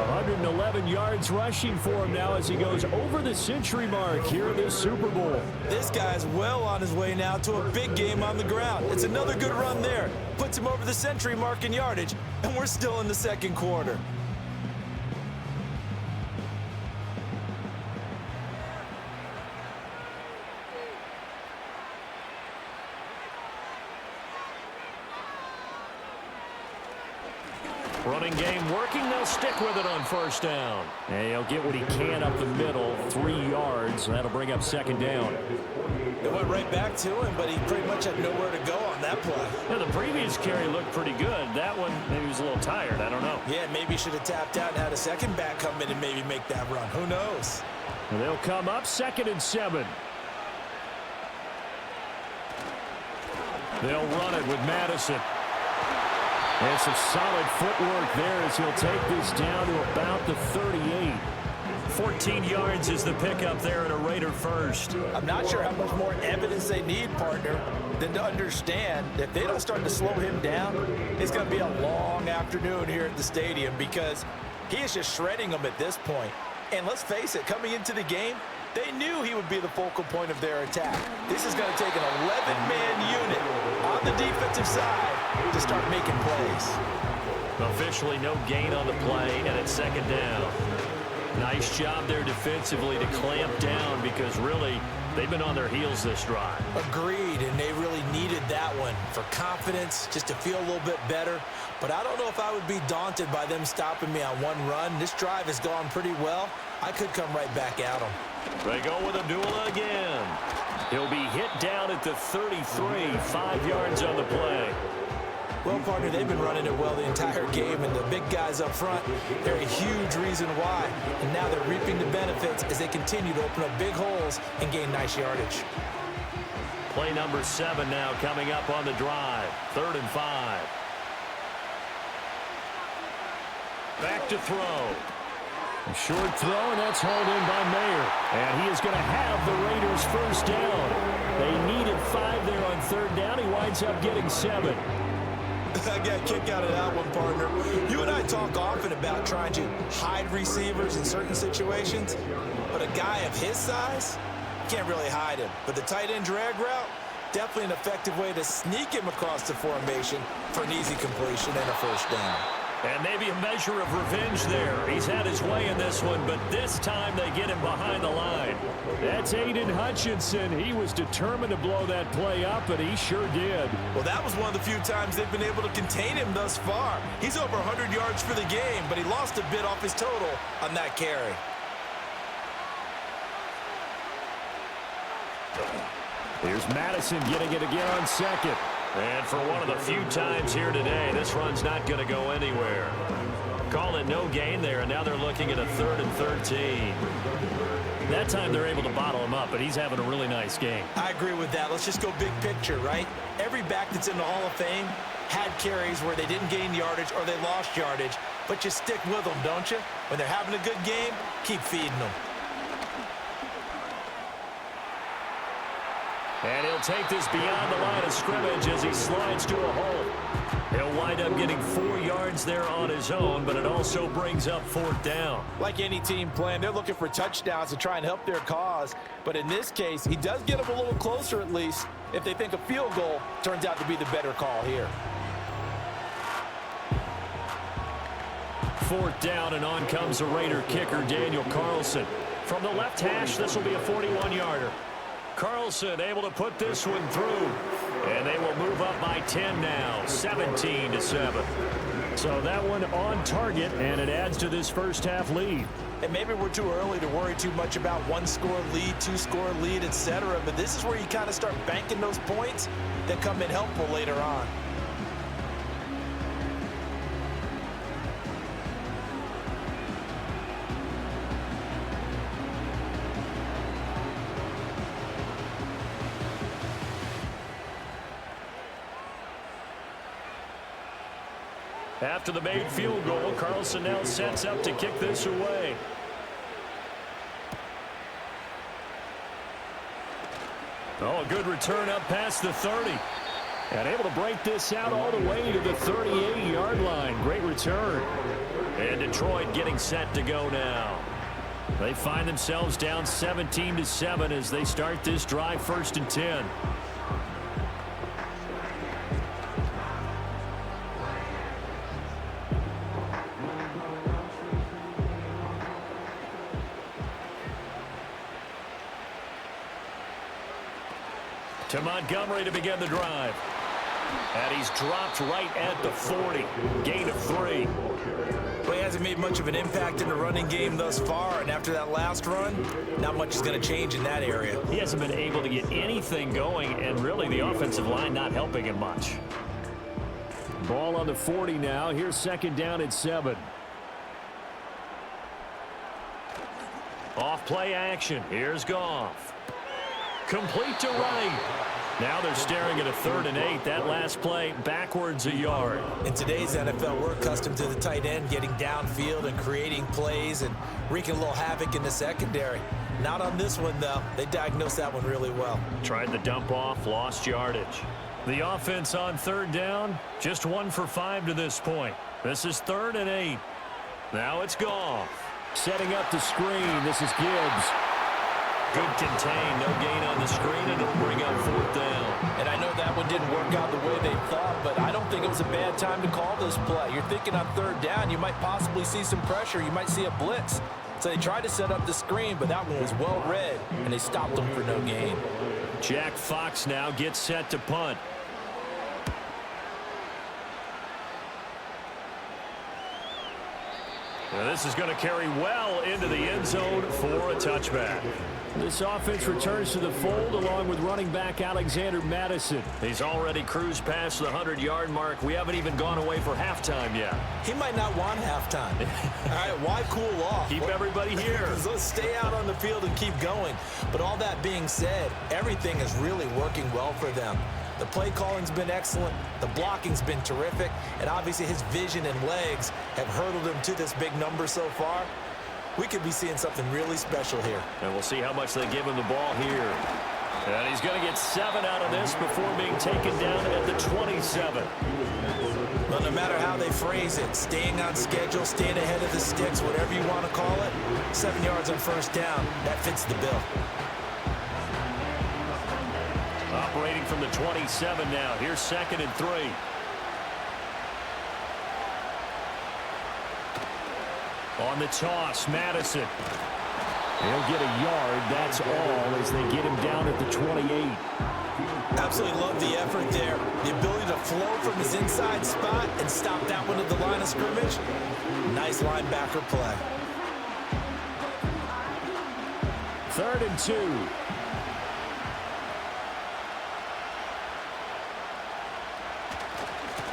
S2: 111 yards rushing for him now as he goes over the century mark here in this Super Bowl.
S3: This guy's well on his way now to a big game on the ground. It's another good run there. Puts him over the century mark in yardage, and we're still in the 2nd quarter.
S4: Running game working. They'll stick with it on 1st down.
S2: And he'll get what he can up the middle, 3 yards. That'll bring up 2nd down.
S3: It went right back to him, but he pretty much had nowhere to go on that play.
S4: Yeah, the previous carry looked pretty good. That one, maybe he was a little tired. I don't know.
S3: Yeah, maybe he should have tapped out and had a second back come in and maybe make that run. Who knows?
S2: And they'll come up 2nd and 7. They'll run it with Mattison. And some solid footwork there as he'll take this down to about the 38.
S4: 14 yards is the pickup there at a Raider first.
S3: I'm not sure how much more evidence they need, partner, than to understand that if they don't start to slow him down, it's going to be a long afternoon here at the stadium because he is just shredding them at this point. And let's face it, coming into the game, they knew he would be the focal point of their attack. This is going to take an 11-man unit on the defensive side to start making plays.
S4: Officially no gain on the play, and it's second down. Nice job there defensively to clamp down because really they've been on their heels this drive.
S3: Agreed, and they really needed that one for confidence, just to feel a little bit better. But I don't know if I would be daunted by them stopping me on one run. This drive has gone pretty well. I could come right back at them.
S4: They go with Abdullah again. He'll be hit down at the 33, 5 yards on the play.
S3: Well, partner, they've been running it well the entire game, and the big guys up front, they're a huge reason why. And now they're reaping the benefits as they continue to open up big holes and gain nice yardage.
S4: Play number 7 now coming up on the drive. 3rd and 5. Back to throw.
S2: A short throw, and that's hauled in by Mayer. And he is going to have the Raiders first down. They needed 5 there on 3rd down. He winds up getting 7.
S3: I got a kick out of that one, partner. You and I talk often about trying to hide receivers in certain situations, but a guy of his size, you can't really hide him. But the tight end drag route, definitely an effective way to sneak him across the formation for an easy completion and a first down.
S4: And maybe a measure of revenge there. He's had his way in this one, but this time they get him behind the line.
S2: That's Aiden Hutchinson. He was determined to blow that play up, and he sure did.
S3: Well, that was one of the few times they've been able to contain him thus far. He's over 100 yards for the game, but he lost a bit off his total on that carry.
S2: Here's Madison getting it again on 2nd.
S4: And for one of the few times here today, this run's not going to go anywhere. Call it no gain there, and now they're looking at a 3rd and 13. That time they're able to bottle him up, but he's having a really nice game.
S3: I agree with that. Let's just go big picture, right? Every back that's in the Hall of Fame had carries where they didn't gain yardage or they lost yardage, but you stick with them, don't you? When they're having a good game, keep feeding them.
S4: And he'll take this beyond the line of scrimmage as he slides to a hole. He'll wind up getting 4 yards there on his own, but it also brings up 4th down.
S3: Like any team playing, they're looking for touchdowns to try and help their cause. But in this case, he does get them a little closer at least if they think a field goal turns out to be the better call here.
S4: 4th down, and on comes the Raider kicker, Daniel Carlson. From the left hash, this will be a 41-yarder. Carlson able to put this one through, and they will move up by 10 now, 17-7.
S2: So that one on target, and it adds to this first half lead.
S3: And maybe we're too early to worry too much about 1-score lead, 2-score lead, etc. But this is where you kind of start banking those points that come in helpful later on.
S4: After the made field goal, Carlson now sets up to kick this away.
S2: Oh, a good return up past the 30. And able to break this out all the way to the 38-yard line. Great return.
S4: And Detroit getting set to go now.
S2: They find themselves down 17-7 as they start this drive 1st and 10.
S4: To Montgomery to begin the drive. And he's dropped right at the 40. Gain of 3.
S3: Well, he hasn't made much of an impact in the running game thus far, and after that last run, not much is going to change in that area.
S4: He hasn't been able to get anything going, and really the offensive line not helping him much.
S2: Ball on the 40 now. Here's 2nd down at 7.
S4: Off play action. Here's Goff. Complete to Wright. Now they're staring at a 3rd and 8. That last play backwards a yard.
S3: In today's NFL, we're accustomed to the tight end getting downfield and creating plays and wreaking a little havoc in the secondary. Not on this one, though. They diagnosed that one really well.
S4: Tried the dump off, lost yardage.
S2: The offense on 3rd down, just 1 for 5 to this point. This is 3rd and 8.
S4: Now it's Goff.
S2: Setting up the screen. This is Gibbs.
S4: Good contain. No gain on the screen, and it'll bring up 4th down.
S3: And I know that one didn't work out the way they thought, but I don't think it was a bad time to call this play. You're thinking on 3rd down, you might possibly see some pressure. You might see a blitz. So they tried to set up the screen, but that one was well read, and they stopped them for no gain.
S4: Jack Fox now gets set to punt. Now this is going to carry well into the end zone for a touchback.
S2: This offense returns to the fold along with running back Alexander Mattison.
S4: He's already cruised past the 100-yard mark. We haven't even gone away for halftime yet.
S3: He might not want halftime. All right, why cool off?
S4: Keep everybody here.
S3: Let's stay out on the field and keep going. But all that being said, everything is really working well for them. The play calling's been excellent, the blocking's been terrific, and obviously his vision and legs have hurdled him to this big number so far. We could be seeing something really special here.
S4: And we'll see how much they give him the ball here. And he's going to get 7 out of this before being taken down at the 27.
S3: Well, no matter how they phrase it, staying on schedule, staying ahead of the sticks, whatever you want to call it, 7 yards on 1st down, that fits the bill.
S4: Operating from the 27 now. Here's 2nd and 3. On the toss, Mattison.
S2: He'll get a yard, that's all, as they get him down at the 28.
S3: Absolutely love the effort there. The ability to flow from his inside spot and stop that one at the line of scrimmage. Nice linebacker play.
S2: 3rd and 2.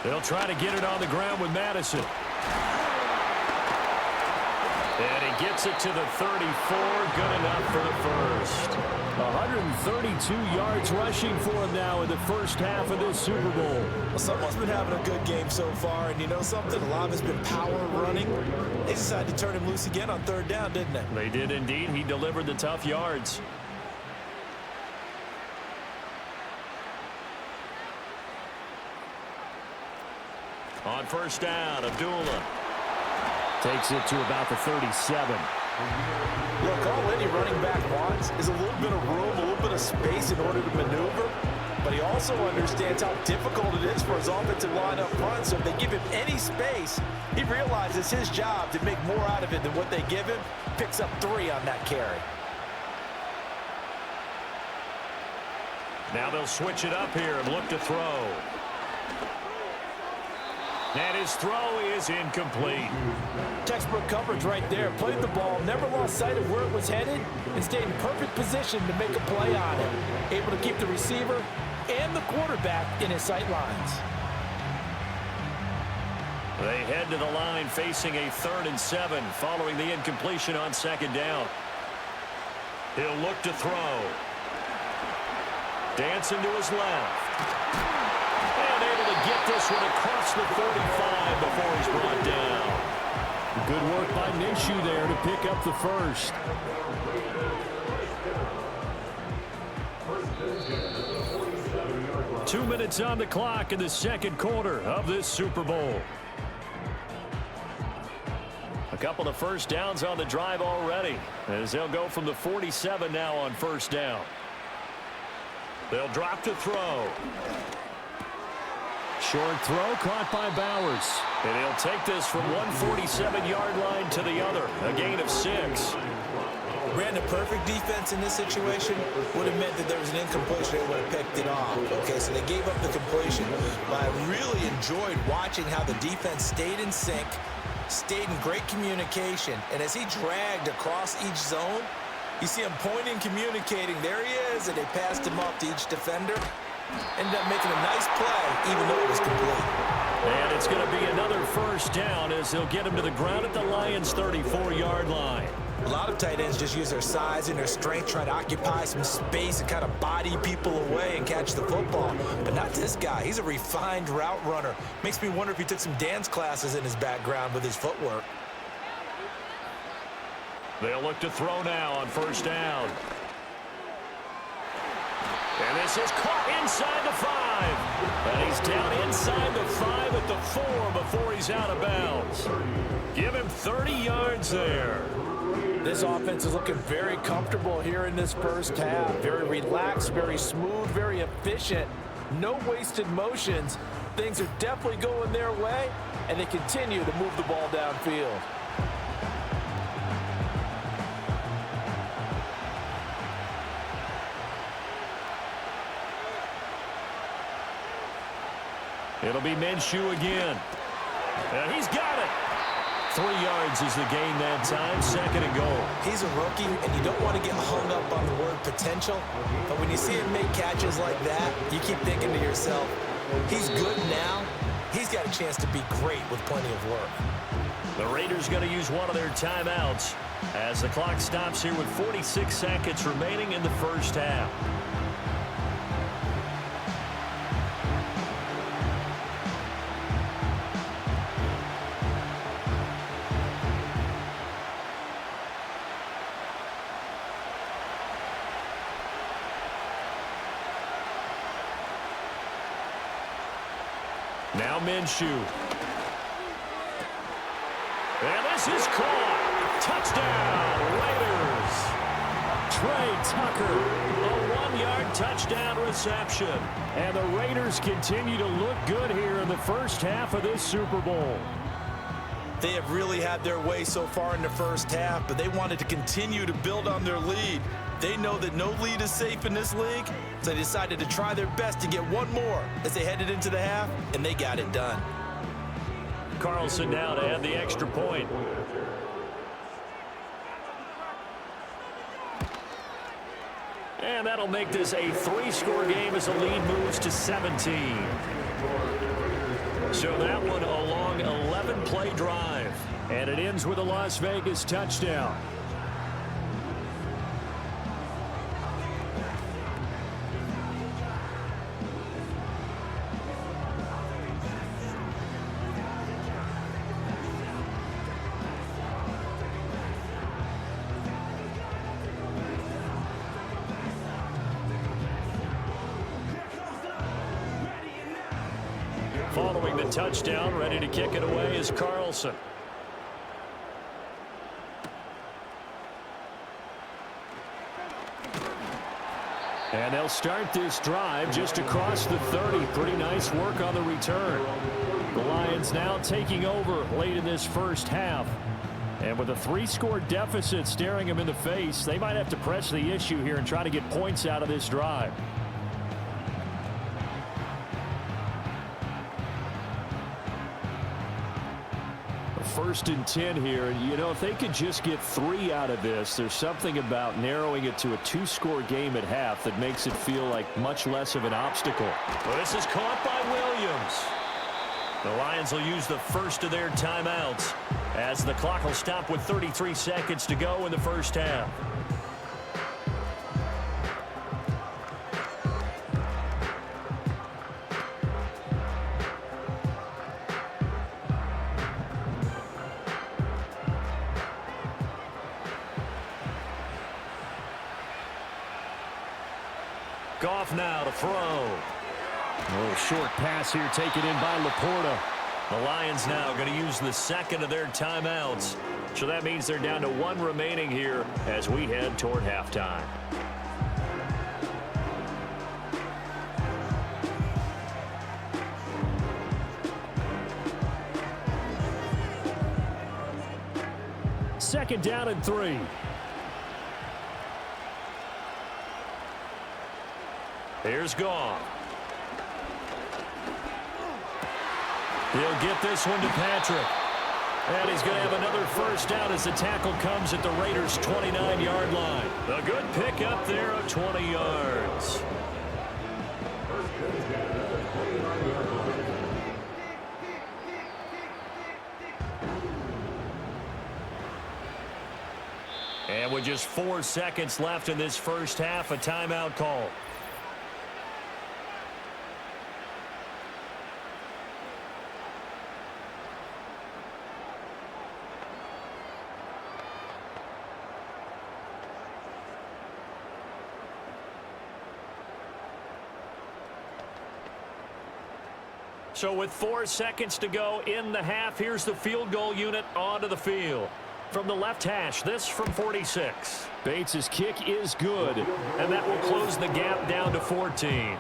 S4: They'll try to get it on the ground with Mattison. And he gets it to the 34. Good enough for the first.
S2: 132 yards rushing for him now in the first half of this Super Bowl.
S3: Well, someone's been having a good game so far, and you know something? A lot of it's been power running. They decided to turn him loose again on 3rd down, didn't they?
S4: They did indeed. He delivered the tough yards. On 1st down, Abdullah.
S2: Takes it to about the 37.
S3: Look, all any running back wants is a little bit of room, a little bit of space in order to maneuver. But he also understands how difficult it is for his offensive line up front. So if they give him any space, he realizes his job to make more out of it than what they give him. Picks up 3 on that carry.
S4: Now they'll switch it up here and look to throw. And his throw is incomplete.
S3: Textbook coverage right there. Played the ball, never lost sight of where it was headed, and stayed in perfect position to make a play on it. Able to keep the receiver and the quarterback in his sight lines.
S4: They head to the line facing a 3rd and 7 following the incompletion on 2nd down. He'll look to throw. Dancing to his left. And able to get this one across the 45 before he's brought down.
S2: Good work by Minshew there to pick up the first.
S4: Two minutes on the clock in the 2nd quarter of this Super Bowl. A couple of 1st downs on the drive already, as they'll go from the 47 now on 1st down. They'll drop to throw.
S2: Short throw caught by Bowers.
S4: And he'll take this from 147-yard line to the other. A gain of 6.
S3: Ran the perfect defense in this situation. Would have meant that there was an incompletion. They would have picked it off. Okay, so they gave up the completion. But I really enjoyed watching how the defense stayed in sync, stayed in great communication. And as he dragged across each zone, you see him pointing, communicating. There he is, and they passed him off to each defender. Ended up making a nice play, even though it was complete.
S4: And it's going to be another 1st down as they'll get him to the ground at the Lions' 34-yard line.
S3: A lot of tight ends just use their size and their strength, try to occupy some space and kind of body people away and catch the football. But not this guy. He's a refined route runner. Makes me wonder if he took some dance classes in his background with his footwork.
S4: They'll look to throw now on 1st down. And this is caught inside the 5. And he's down inside the 5 at the 4 before he's out of bounds. Give him 30 yards there.
S3: This offense is looking very comfortable here in this first half. Very relaxed, very smooth, very efficient. No wasted motions. Things are definitely going their way, and they continue to move the ball downfield.
S4: It'll be Minshew again. And he's got it. 3 yards is the gain that time. 2nd and goal.
S5: He's a rookie, and you don't want to get hung up on the word potential. But when you see him make catches like that, you keep thinking to yourself, he's good now. He's got a chance to be great with plenty of work.
S4: The Raiders going to use one of their timeouts as the clock stops here with 46 seconds remaining in the first half. Now Minshew. And this is caught. Touchdown, Raiders.
S2: Trey Tucker, a 1-yard touchdown reception. And the Raiders continue to look good here in the first half of this Super Bowl.
S3: They have really had their way so far in the first half, but they wanted to continue to build on their lead. They know that no lead is safe in this league, so they decided to try their best to get one more as they headed into the half, and they got it done.
S4: Carlson now to add the extra point. And that'll make this a 3-score game as the lead moves to 17. So that one a long 11-play drive.
S2: And it ends with a Las Vegas touchdown.
S4: Following the touchdown, ready to kick it away is Carlson.
S2: And they'll start this drive just across the 30. Pretty nice work on the return. The Lions now taking over late in this first half. And with a 3-score deficit staring them in the face, they might have to press the issue here and try to get points out of this drive. First and 10 here. You know, if they could just get 3 out of this, there's something about narrowing it to a 2-score game at half that makes it feel like much less of an obstacle.
S4: Well, this is caught by Williams. The Lions will use the first of their timeouts as the clock will stop with 33 seconds to go in the first half. Goff now to throw.
S2: A little short pass here taken in by Laporta.
S4: The Lions now going to use the second of their timeouts. So that means they're down to 1 remaining here as we head toward halftime.
S2: Second down and 3.
S4: Here's Goff. He'll get this one to Patrick. And he's going to have another first down as the tackle comes at the Raiders' 29-yard line. A good pick up there of 20 yards. And with just 4 seconds left in this first half, a timeout call. So with 4 seconds to go in the half, here's the field goal unit onto the field. From the left hash, this from 46.
S2: Bates' kick is good.
S4: And that will close the gap down to 14.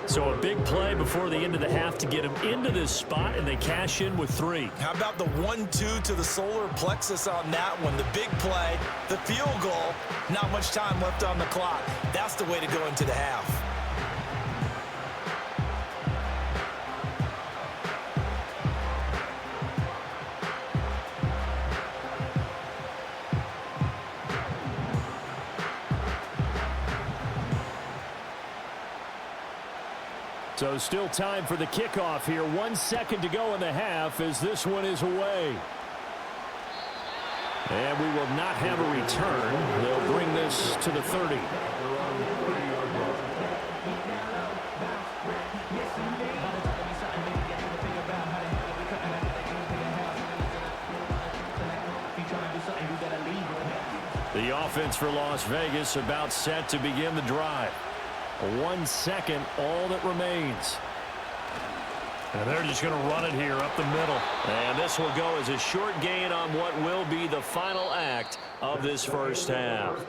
S4: So a big play before the end of the half to get him into this spot, and they cash in with 3.
S5: How about the 1-2 to the solar plexus on that one? The big play, the field goal, not much time left on the clock. That's the way to go into the half.
S2: So still time for the kickoff here. 1 second to go in the half as this one is away. And we will not have a return. They'll bring this to the 30. The offense for Las Vegas about set to begin the drive. 1 second, all that remains.
S4: And they're just going to run it here up the middle. And this will go as a short gain on what will be the final act of this first half.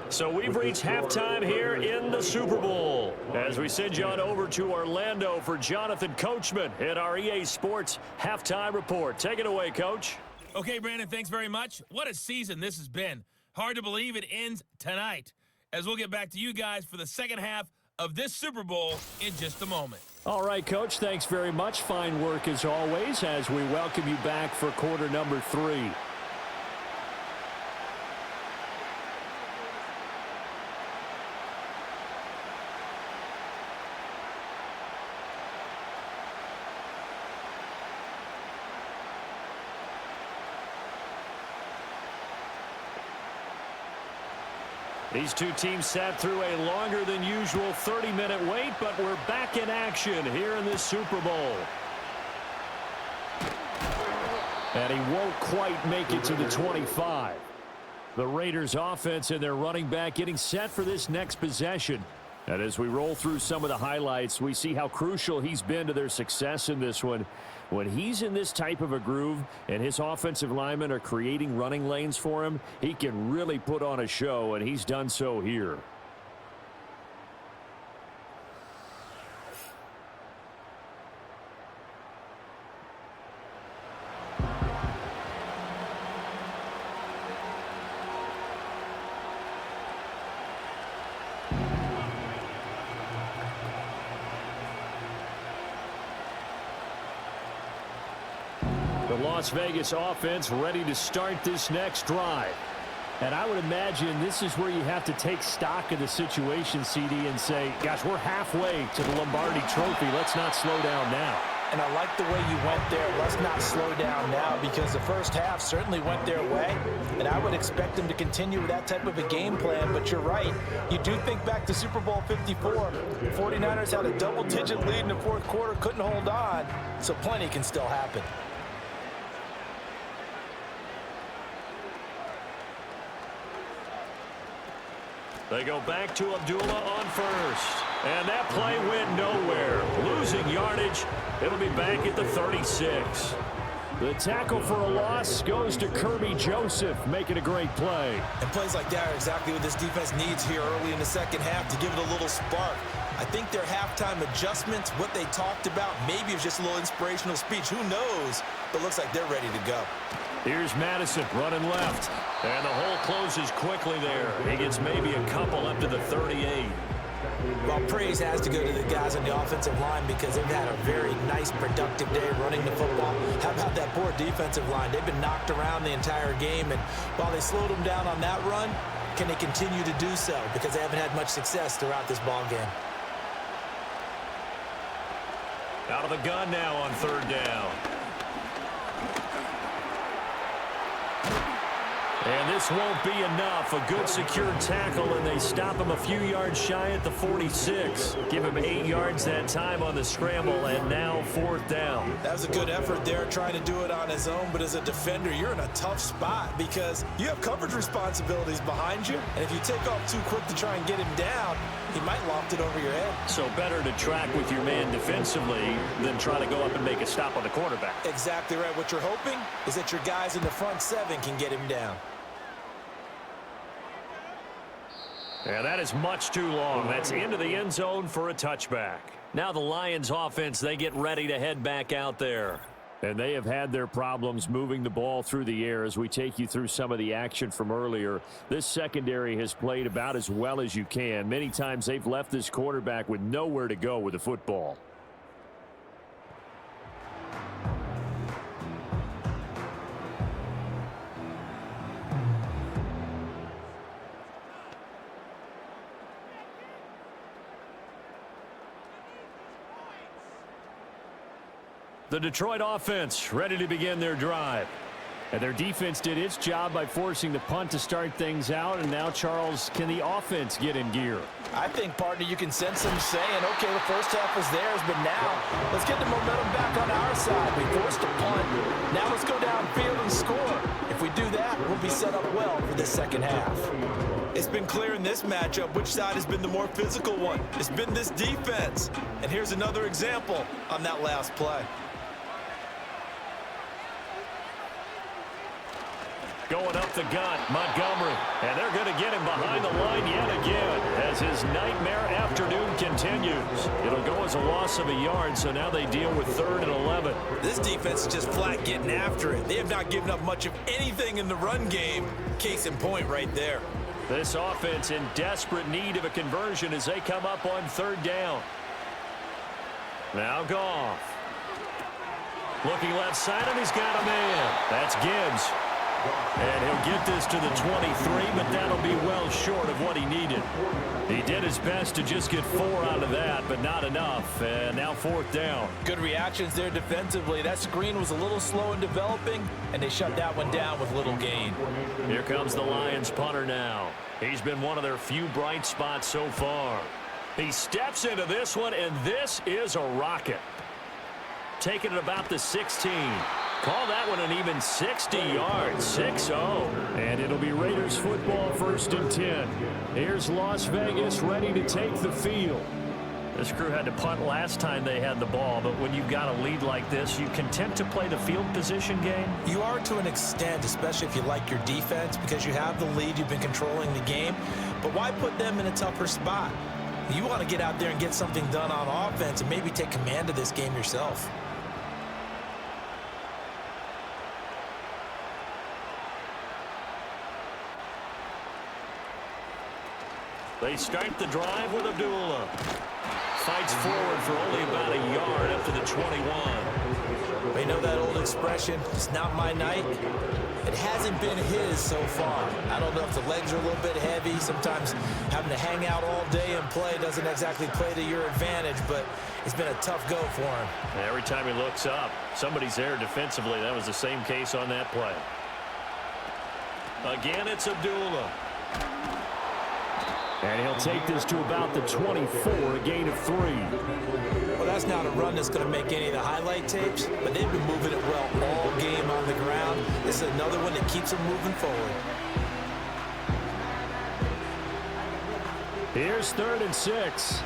S4: So we've reached halftime here in the Super Bowl. As we send you on over to Orlando for Jonathan Coachman in our EA Sports Halftime Report. Take it away, Coach.
S6: Okay, Brandon, thanks very much. What a season this has been. Hard to believe it ends tonight, as we'll get back to you guys for the second half of this Super Bowl in just a moment.
S2: All right, Coach, thanks very much. Fine work as always as we welcome you back for quarter number 3. These two teams sat through a longer than usual 30-minute wait, but we're back in action here in this Super Bowl. And he won't quite make it to the 25. The Raiders offense and their running back getting set for this next possession. And as we roll through some of the highlights, we see how crucial he's been to their success in this one. When he's in this type of a groove and his offensive linemen are creating running lanes for him, he can really put on a show, and he's done so here. The Las Vegas offense ready to start this next drive. And I would imagine this is where you have to take stock of the situation, CD, and say, gosh, we're halfway to the Lombardi Trophy. Let's not slow down now.
S3: And I like the way you went there. Let's not slow down now, because the first half certainly went their way. And I would expect them to continue with that type of a game plan. But you're right. You do think back to Super Bowl 54. The 49ers had a double-digit lead in the fourth quarter, couldn't hold on. So plenty can still happen.
S4: They go back to Abdullah on first. And that play went nowhere. Losing yardage. It'll be back at the 36.
S2: The tackle for a loss goes to Kirby Joseph, making a great play.
S5: And plays like that are exactly what this defense needs here early in the second half to give it a little spark. I think their halftime adjustments, what they talked about, maybe it's just a little inspirational speech. Who knows? But looks like they're ready to go.
S4: Here's Madison running left. And the hole closes quickly there. He gets maybe a couple up to the 38.
S5: Well, praise has to go to the guys on the offensive line because they've had a very nice, productive day running the football. How about that poor defensive line? They've been knocked around the entire game, and while they slowed them down on that run, can they continue to do so? Because they haven't had much success throughout this ball game.
S4: Out of the gun now on third down. And this won't be enough. A good secure tackle, and they stop him a few yards shy at the 46. Give him 8 yards that time on the scramble, and now fourth down.
S5: That was a good effort there, trying to do it on his own. But as a defender, you're in a tough spot because you have coverage responsibilities behind you. And if you take off too quick to try and get him down, he might loft it over your head.
S4: So better to track with your man defensively than try to go up and make a stop on the quarterback.
S5: Exactly right. What you're hoping is that your guys in the front seven can get him down.
S4: Yeah, that is much too long. That's into the end zone for a touchback. Now the Lions offense, they get ready to head back out there.
S2: And they have had their problems moving the ball through the air as we take you through some of the action from earlier. This secondary has played about as well as you can. Many times they've left this quarterback with nowhere to go with the football. The Detroit offense ready to begin their drive. And their defense did its job by forcing the punt to start things out. And now, Charles, can the offense get in gear?
S3: I think, partner, you can sense them saying, okay, the first half was theirs, but now let's get the momentum back on our side. We forced a punt. Now let's go downfield and score. If we do that, we'll be set up well for the second half.
S5: It's been clear in this matchup which side has been the more physical one. It's been this defense. And here's another example on that last play.
S4: Going up the gut, Montgomery. And they're going to get him behind the line yet again as his nightmare afternoon continues. It'll go as a loss of a yard, so now they deal with 3rd and 11.
S5: This defense is just flat getting after it. They have not given up much of anything in the run game. Case in point right there.
S4: This offense in desperate need of a conversion as they come up on 3rd down. Now Goff. Looking left side, and he's got a man. That's Gibbs. And he'll get this to the 23, but that'll be well short of what he needed. He did his best to just get 4 out of that, but not enough. And now 4th down.
S3: Good reactions there defensively. That screen was a little slow in developing, and they shut that one down with little gain.
S4: Here comes the Lions punter now. He's been one of their few bright spots so far. He steps into this one, and this is a rocket. Taking it about the 16. Call that one an even 60 yards, 6-0.
S2: And it'll be Raiders football 1st and 10. Here's Las Vegas ready to take the field.
S4: This crew had to punt last time they had the ball, but when you've got a lead like this, you content to play the field position game?
S5: You are to an extent, especially if you like your defense, because you have the lead, you've been controlling the game. But why put them in a tougher spot? You want to get out there and get something done on offense and maybe take command of this game yourself.
S4: They start the drive with Abdullah. Fights forward for only about a yard up to the 21.
S5: You know that old expression, it's not my night? It hasn't been his so far. I don't know if the legs are a little bit heavy. Sometimes having to hang out all day and play doesn't exactly play to your advantage, but it's been a tough go for him.
S4: And every time he looks up, somebody's there defensively. That was the same case on that play. Again, it's Abdullah.
S2: And he'll take this to about the 24, a gain of 3.
S5: Well, that's not a run that's going to make any of the highlight tapes, but they've been moving it well all game on the ground. This is another one that keeps them moving forward.
S2: Here's 3rd and 6.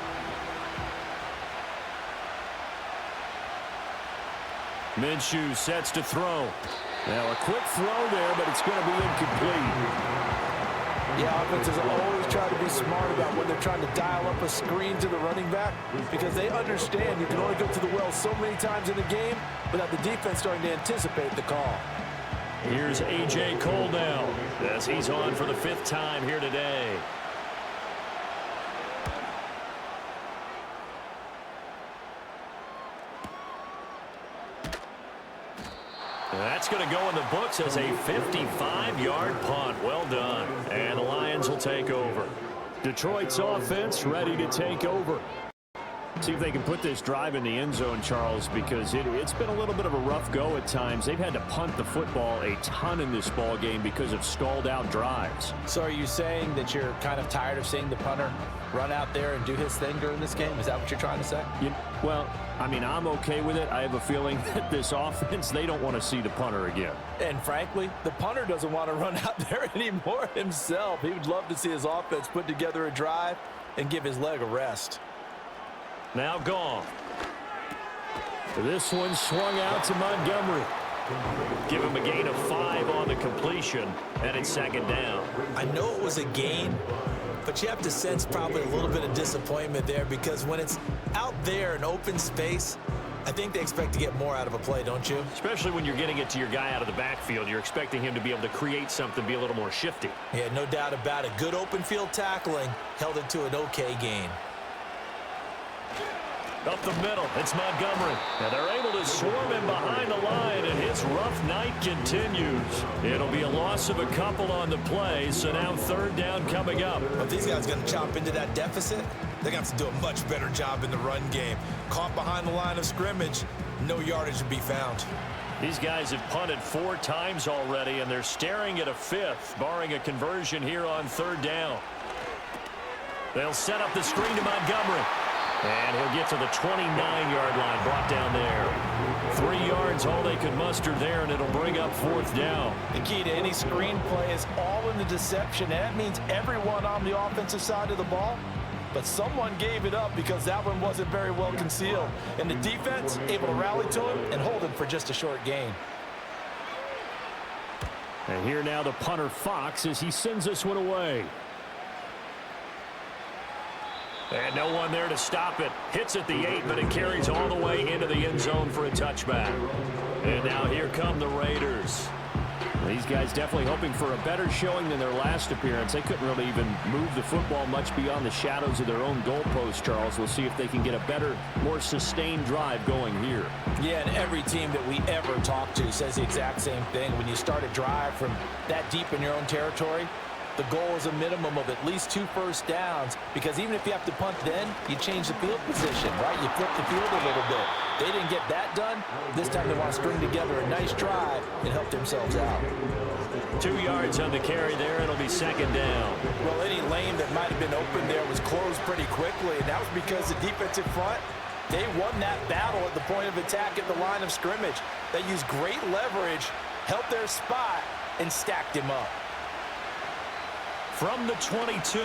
S2: Minshew sets to throw. Now a quick throw there, but it's going to be incomplete.
S3: Yeah, offenses always try to be smart about when they're trying to dial up a screen to the running back because they understand you can only go to the well so many times in the game without the defense starting to anticipate the call.
S4: Here's A.J. Cole now as he's on for the 5th time here today. That's going to go in the books as a 55-yard punt. Well done. And the Lions will take over.
S2: Detroit's offense ready to take over. See if they can put this drive in the end zone, Charles, because it's been a little bit of a rough go at times. They've had to punt the football a ton in this ball game because of stalled-out drives.
S3: So are you saying that you're kind of tired of seeing the punter run out there and do his thing during this game? Is that what you're trying to say?
S2: Well, I mean, I'm okay with it. I have a feeling that this offense, they don't want to see the punter again.
S3: And frankly, the punter doesn't want to run out there anymore himself. He would love to see his offense put together a drive and give his leg a rest.
S4: Now Goff.
S2: This one swung out to Montgomery.
S4: Give him a gain of 5 on the completion, and it's second down.
S5: I know it was a gain, but you have to sense probably a little bit of disappointment there because when it's out there in open space, I think they expect to get more out of a play, don't you?
S4: Especially when you're getting it to your guy out of the backfield. You're expecting him to be able to create something, be a little more shifty.
S5: Yeah, no doubt about it. Good open field tackling held it to an okay gain.
S4: Up the middle, it's Montgomery. And they're able to swarm him behind the line, and his rough night continues. It'll be a loss of a couple on the play, so now third down coming up.
S5: If these guys are going to chop into that deficit, they're going to have to do a much better job in the run game. Caught behind the line of scrimmage, no yardage to be found.
S4: These guys have punted 4 times already, and they're staring at a 5th, barring a conversion here on third down. They'll set up the screen to Montgomery. And he'll get to the 29-yard line, brought down there. 3 yards, all they could muster there, and it'll bring up fourth down.
S3: The key to any screen play is all in the deception. That means everyone on the offensive side of the ball, but someone gave it up because that one wasn't very well concealed. And the defense able to rally to him and hold him for just a short gain.
S2: And here now the punter Fox as he sends this one away.
S4: And no one there to stop it. Hits at the 8, but it carries all the way into the end zone for a touchback. And now here come the Raiders.
S2: These guys definitely hoping for a better showing than their last appearance. They couldn't really even move the football much beyond the shadows of their own goalpost, Charles. We'll see if they can get a better, more sustained drive going here.
S3: Yeah, and every team that we ever talk to says the exact same thing. When you start a drive from that deep in your own territory, the goal is a minimum of at least 2 first downs, because even if you have to punt then, you change the field position, right? You flip the field a little bit. They didn't get that done. This time they want to string together a nice drive and help themselves out.
S4: 2 yards on the carry there. It'll be second down.
S3: Well, any lane that might have been open there was closed pretty quickly, and that was because the defensive front, they won that battle at the point of attack at the line of scrimmage. They used great leverage, held their spot, and stacked him up.
S4: From the 22,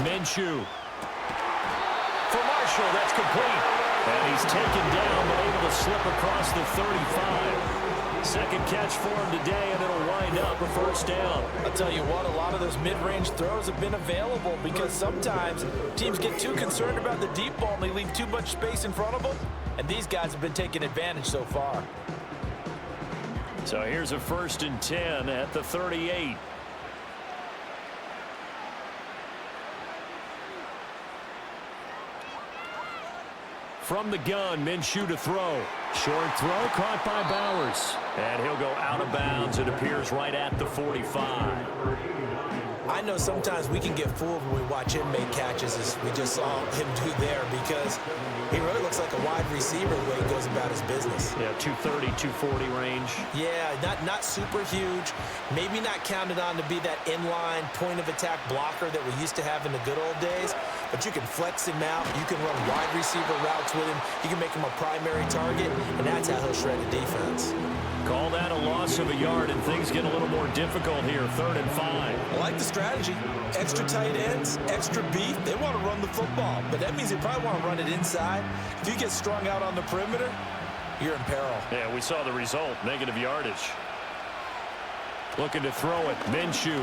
S4: Minshew. For Marshall, that's complete. And he's taken down, but able to slip across the 35. Second catch for him today, and it'll wind up a first down.
S3: I'll tell you what, a lot of those mid-range throws have been available because sometimes teams get too concerned about the deep ball and they leave too much space in front of them, and these guys have been taking advantage so far.
S4: So here's a 1st and 10 at the 38. From the gun, Minshew to throw.
S2: Short throw caught by Bowers.
S4: And he'll go out of bounds. It appears right at the 45.
S5: I know sometimes we can get fooled when we watch him make catches, as we just saw him do there, because he really looks like a wide receiver the way he goes about his business.
S4: Yeah, 230, 240 range.
S5: Yeah, not super huge. Maybe not counted on to be that inline point-of-attack blocker that we used to have in the good old days, but you can flex him out. You can run wide receiver routes with him. You can make him a primary target, and that's how he'll shred the defense.
S4: Call that a loss of a yard, and things get a little more difficult here. 3rd and 5.
S5: I like the strategy. Extra tight ends, extra beef. They want to run the football, but that means they probably want to run it inside. If you get strung out on the perimeter, you're in peril.
S4: Yeah, we saw the result. Negative yardage. Looking to throw it. Minshew.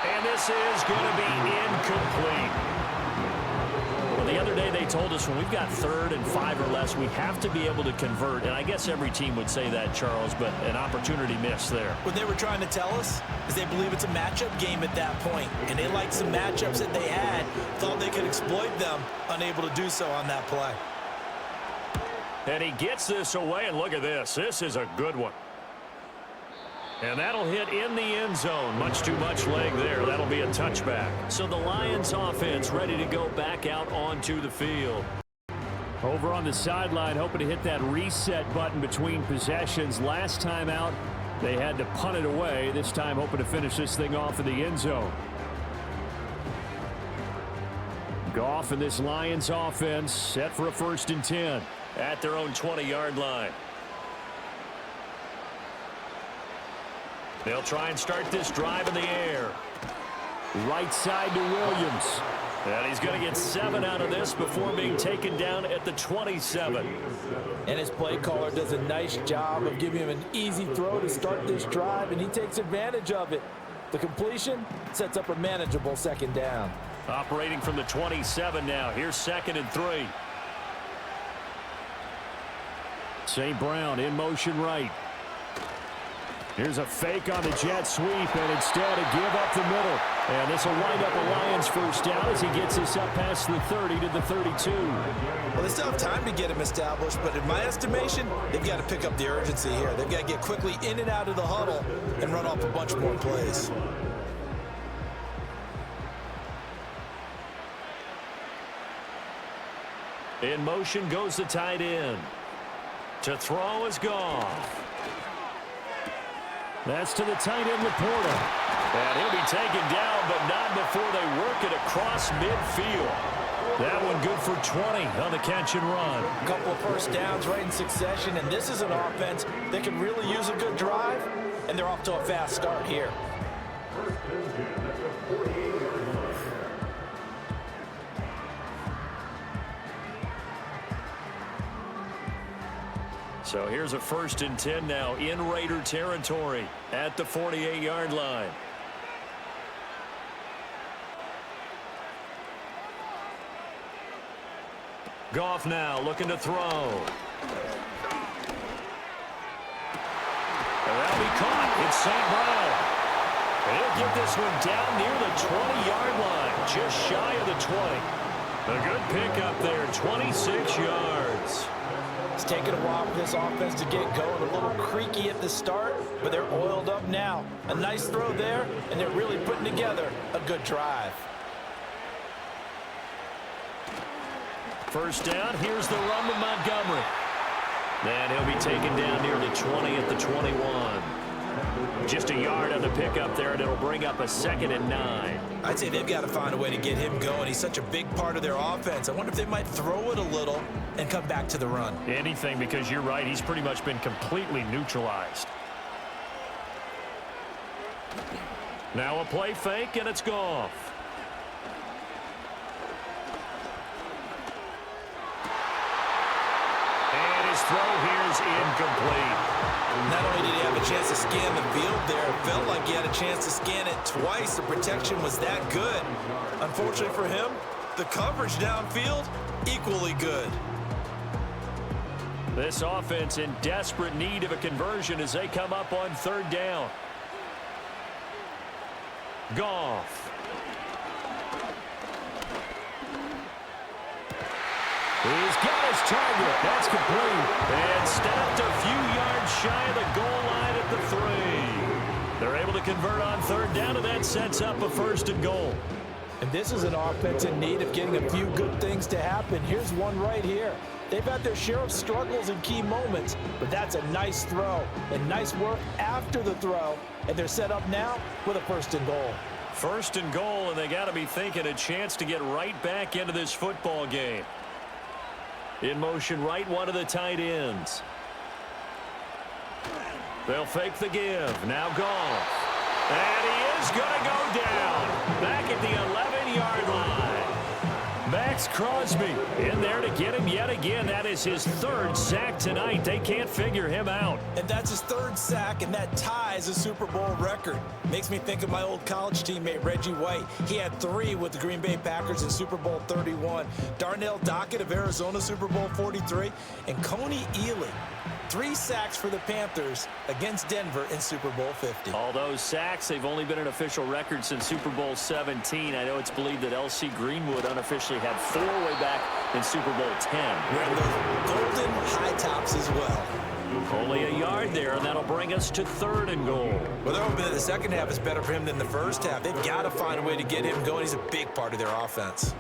S4: And this is going to be incomplete. Well, the other day they told us when we've got 3rd and 5 or less, we have to be able to convert. And I guess every team would say that, Charles, but an opportunity missed there.
S5: What they were trying to tell us is they believe it's a matchup game at that point, and they liked some matchups that they had, thought they could exploit them, unable to do so on that play.
S4: And he gets this away, and look at this. This is a good one. And that'll hit in the end zone. Much too much leg there. That'll be a touchback. So the Lions offense ready to go back out onto the field.
S2: Over on the sideline, hoping to hit that reset button between possessions. Last time out, they had to punt it away. This time hoping to finish this thing off in the end zone. Goff and this Lions offense set for a 1st and 10.
S4: At their own 20-yard line. They'll try and start this drive in the air.
S2: Right side to Williams.
S4: And he's going to get 7 out of this before being taken down at the 27.
S3: And his play caller does a nice job of giving him an easy throw to start this drive, and he takes advantage of it. The completion sets up a manageable second down.
S4: Operating from the 27 now. Here's 2nd and 3.
S2: St. Brown in motion right. Here's a fake on the jet sweep, and instead a give up the middle. And this will wind up a Lions first down as he gets this up past the 30 to the 32.
S5: Well, they still have time to get him established, but in my estimation, they've got to pick up the urgency here. They've got to get quickly in and out of the huddle and run off a bunch more plays.
S4: In motion goes the tight end. To throw is Goff.
S2: That's to the tight end, Laporta.
S4: And he'll be taken down, but not before they work it across midfield. That one good for 20 on the catch and run.
S3: A couple of first downs right in succession, and this is an offense that can really use a good drive, and they're off to a fast start here.
S4: So here's a 1st and 10 now in Raider territory at the 48-yard line. Goff now looking to throw. And that'll be caught. It's St. Brown. And he'll get this one down near the 20-yard line, just shy of the 20. A good pickup there, 26 yards.
S3: It's taken a while for this offense to get going. A little creaky at the start, but they're oiled up now. A nice throw there, and they're really putting together a good drive.
S4: First down, here's the run with Montgomery. And he'll be taken down near the 20 at the 21. Just a yard on the pickup there, and it'll bring up a 2nd and 9.
S5: I'd say they've got to find a way to get him going. He's such a big part of their offense. I wonder if they might throw it a little and come back to the run.
S4: Anything, because you're right, he's pretty much been completely neutralized. Now a play fake, and it's Goff. And his throw here is incomplete.
S5: Not only did he have a chance to scan the field there, it felt like he had a chance to scan it twice. The protection was that good. Unfortunately for him, the coverage downfield, equally good.
S4: This offense in desperate need of a conversion as they come up on 3rd down. Goff. He's got his target. That's complete. And stopped a few yards shy of the goal line at the 3. They're able to convert on 3rd down, and that sets up a 1st and goal.
S3: And this is an offense in need of getting a few good things to happen. Here's one right here. They've had their share of struggles in key moments, but that's a nice throw and nice work after the throw. And they're set up now with a 1st and goal.
S4: 1st and goal, and they got to be thinking a chance to get right back into this football game. In motion right, one of the tight ends. They'll fake the give. Now Goff. And he is going to go down. Back at the 11-yard line. Max Crosby in there to get him yet again. That is his 3rd sack tonight. They can't figure him out.
S5: And that's his 3rd sack, and that ties a Super Bowl record. Makes me think of my old college teammate, Reggie White. He had 3 with the Green Bay Packers in Super Bowl 31. Darnell Dockett of Arizona, Super Bowl 43. And Coney Ealy, 3 sacks for the Panthers against Denver in Super Bowl 50.
S4: All those sacks, they've only been an official record since Super Bowl 17. I know it's believed that L.C. Greenwood unofficially had 4 way back in Super Bowl 10.
S5: Wearing those golden high tops as well.
S4: Only a yard there, and that'll bring us to 3rd and goal.
S5: Well, they're hoping that the second half is better for him than the first half. They've got to find a way to get him going. He's a big part of their offense.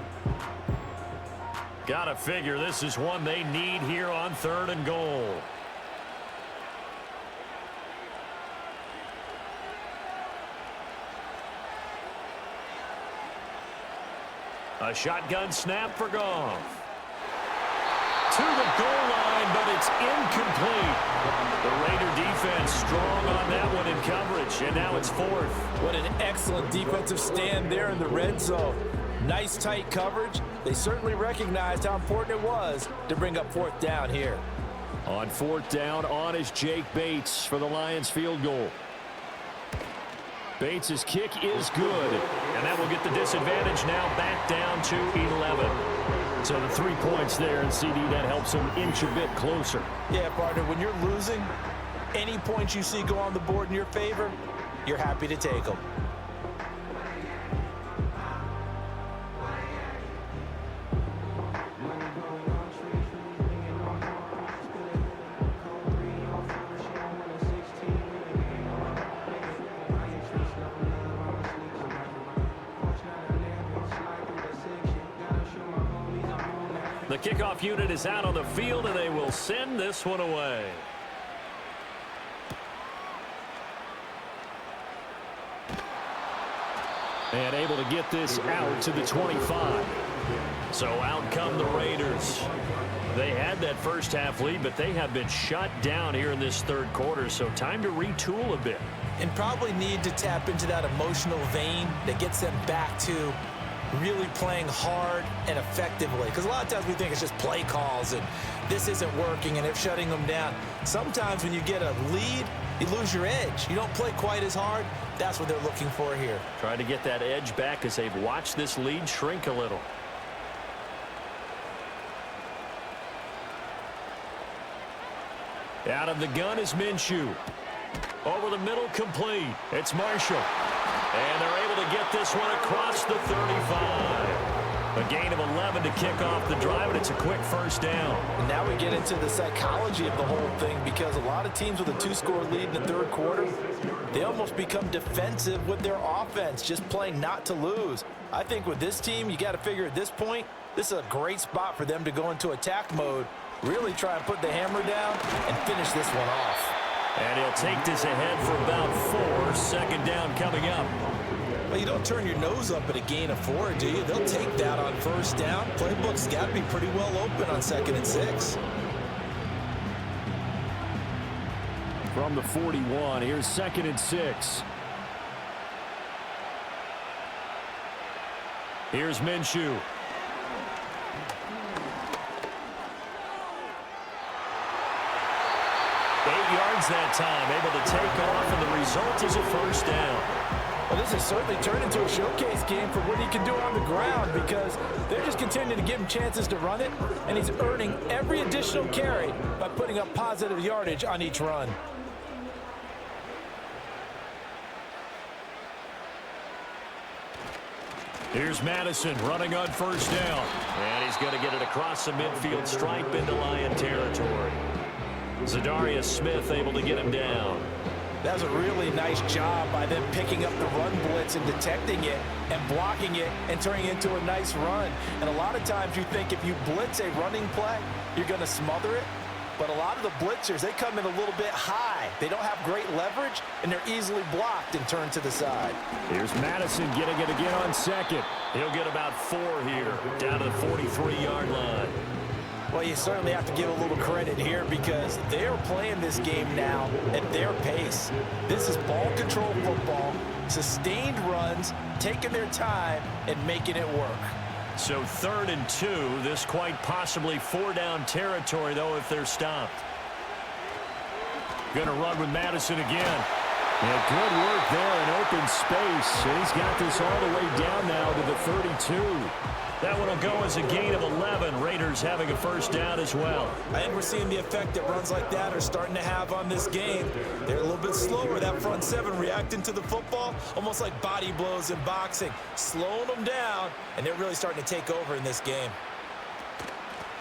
S4: Got to figure this is one they need here on 3rd and goal. A shotgun snap for Goff. to the goal line, but it's incomplete. The Raider defense strong on that one in coverage, and now it's fourth.
S3: What an excellent defensive stand there in the red zone. Nice tight coverage. They certainly recognized how important it was to bring up fourth down here.
S2: On fourth down, on is Jake Bates for the Lions field goal. Bates' kick is good,
S4: and that will get the disadvantage now back down to 11.
S2: So the 3 points there, and CD, that helps them inch a bit closer.
S3: Yeah, partner, when you're losing, any points you see go on the board in your favor, you're happy to take them.
S4: The kickoff unit is out on the field, and they will send this one away.
S2: And able to get this out to the 25.
S4: So out come the Raiders. They had that first half lead, but they have been shut down here in this third quarter, so time to retool a bit.
S5: And probably need to tap into that emotional vein that gets them back to really playing hard and effectively. Because a lot of times we think it's just play calls and this isn't working and it's shutting them down. Sometimes when you get a lead, you lose your edge. You don't play quite as hard. That's what they're looking for here.
S4: Trying to get that edge back as they've watched this lead shrink a little.
S2: Out of the gun is Minshew.
S4: Over the middle, complete. It's Marshall. And they're able to get this one across the 35. A gain of 11 to kick off the drive, and it's a quick first down.
S3: And now we get into the psychology of the whole thing, because a lot of teams with a 2-score lead in the third quarter, they almost become defensive with their offense, just playing not to lose. I think with this team, you got to figure at this point, this is a great spot for them to go into attack mode, really try and put the hammer down and finish this one off.
S4: And he'll take this ahead for about 4. Second down coming up.
S5: Well, you don't turn your nose up at a gain of 4, do you? They'll take that on first down. Playbook's got to be pretty well open on 2nd and 6.
S2: From the 41, here's 2nd and 6.
S4: Here's Minshew. That time, able to take off, and the result is a first down.
S3: Well, this has certainly turned into a showcase game for what he can do on the ground, because they're just continuing to give him chances to run it, and he's earning every additional carry by putting up positive yardage on each run.
S4: Here's Madison running on first down, and he's going to get it across the midfield stripe into Lion territory. Zadarius Smith able to get him down.
S3: That was a really nice job by them picking up the run blitz and detecting it and blocking it and turning it into a nice run. And a lot of times you think if you blitz a running play, you're going to smother it. But a lot of the blitzers, they come in a little bit high. They don't have great leverage, and they're easily blocked and turned to the side.
S2: Here's Madison getting it again on second.
S4: He'll get about 4 here, down to the 43-yard line.
S3: Well, you certainly have to give a little credit here, because they're playing this game now at their pace. This is ball control football, sustained runs, taking their time and making it work.
S4: So 3rd and 2, this quite possibly 4-down territory, though, if they're stopped.
S2: Going to run with Madison again. Yeah, good work there in open space. And he's got this all the way down now to the 32.
S4: That one will go as a gain of 11. Raiders having a first down as well.
S5: I think we're seeing the effect that runs like that are starting to have on this game. They're a little bit slower. That front 7 reacting to the football, almost like body blows in boxing, slowing them down, and they're really starting to take over in this game.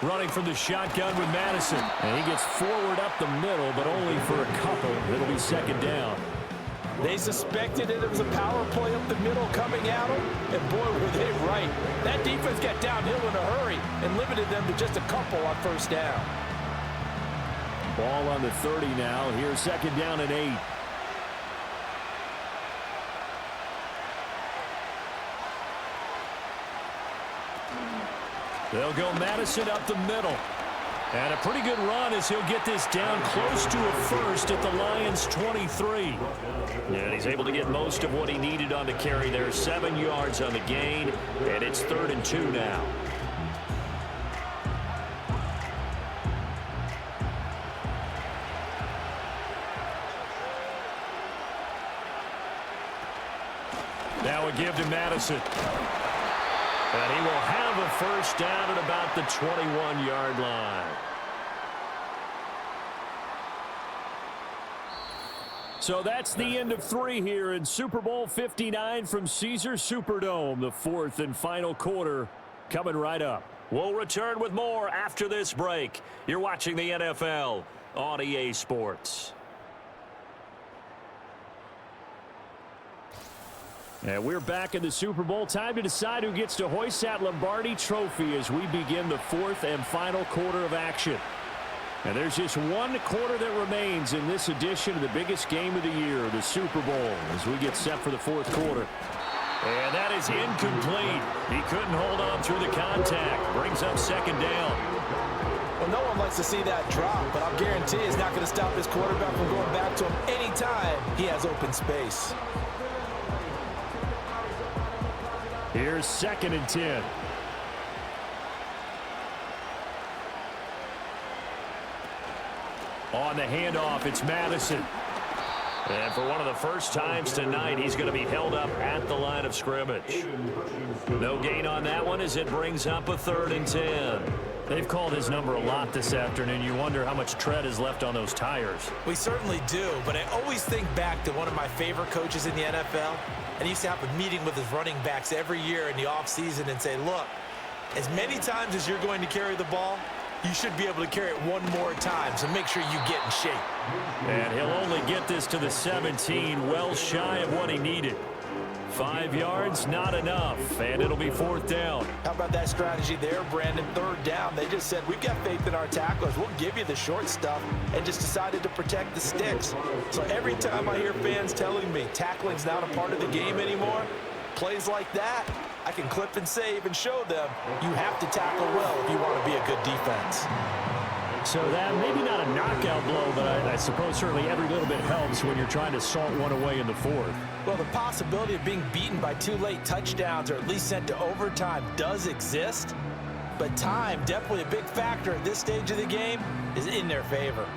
S2: Running from the shotgun with Madison. And he gets forward up the middle, but only for a couple. It'll be second down.
S3: They suspected it was a power play up the middle coming at them, and boy, were they right. That defense got downhill in a hurry and limited them to just a couple on first down.
S2: Ball on the 30 now. Here's second down and 8. They'll go Madison up the middle.
S4: And a pretty good run as he'll get this down close to a first at the Lions' 23. And he's able to get most of what he needed on the carry there. 7 yards on the gain, and it's 3rd and 2 now. Now a give to Madison. And he will have a first down at about the 21-yard line. So that's the end of 3 here in Super Bowl 59 from Caesars Superdome. The 4th and final quarter coming right up. We'll return with more after this break. You're watching the NFL on EA Sports. And we're back in the Super Bowl. Time to decide who gets to hoist that Lombardi Trophy as we begin the 4th and final quarter of action. And there's just one quarter that remains in this edition of the biggest game of the year, the Super Bowl, as we get set for the 4th quarter. And that is incomplete. He couldn't hold on through the contact. Brings up 2nd down.
S5: Well, no one likes to see that drop, but I'll guarantee it's not going to stop his quarterback from going back to him anytime he has open space.
S2: Here's 2nd and 10. On the handoff, it's Madison. And for one of the first times tonight, he's going to be held up at the line of scrimmage. No gain on that one as it brings up a 3rd and 10. They've called his number a lot this afternoon. You wonder how much tread is left on those tires.
S5: We certainly do, but I always think back to one of my favorite coaches in the NFL. And he used to have a meeting with his running backs every year in the offseason and say, look, as many times as you're going to carry the ball, you should be able to carry it one more time, so make sure you get in shape.
S2: And he'll only get this to the 17, well shy of what he needed. 5 yards, not enough, and it'll be 4th down.
S5: How about that strategy there, Brandon? 3rd down. They just said, we've got faith in our tacklers. We'll give you the short stuff, and just decided to protect the sticks. So every time I hear fans telling me tackling's not a part of the game anymore, plays like that, I can clip and save and show them you have to tackle well if you want to be a good defense.
S2: So that maybe not a knockout blow, but I suppose certainly every little bit helps when you're trying to salt one away in the 4th.
S5: Well, the possibility of being beaten by 2 late touchdowns or at least sent to overtime does exist, but time, definitely a big factor at this stage of the game, is in their favor.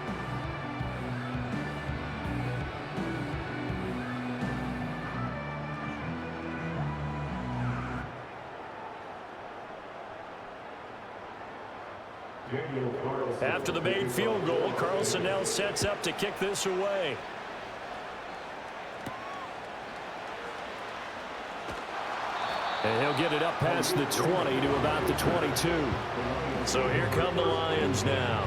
S2: After the made field goal, Carlson now sets up to kick this away. And he'll get it up past the 20 to about the 22. So here come the Lions now.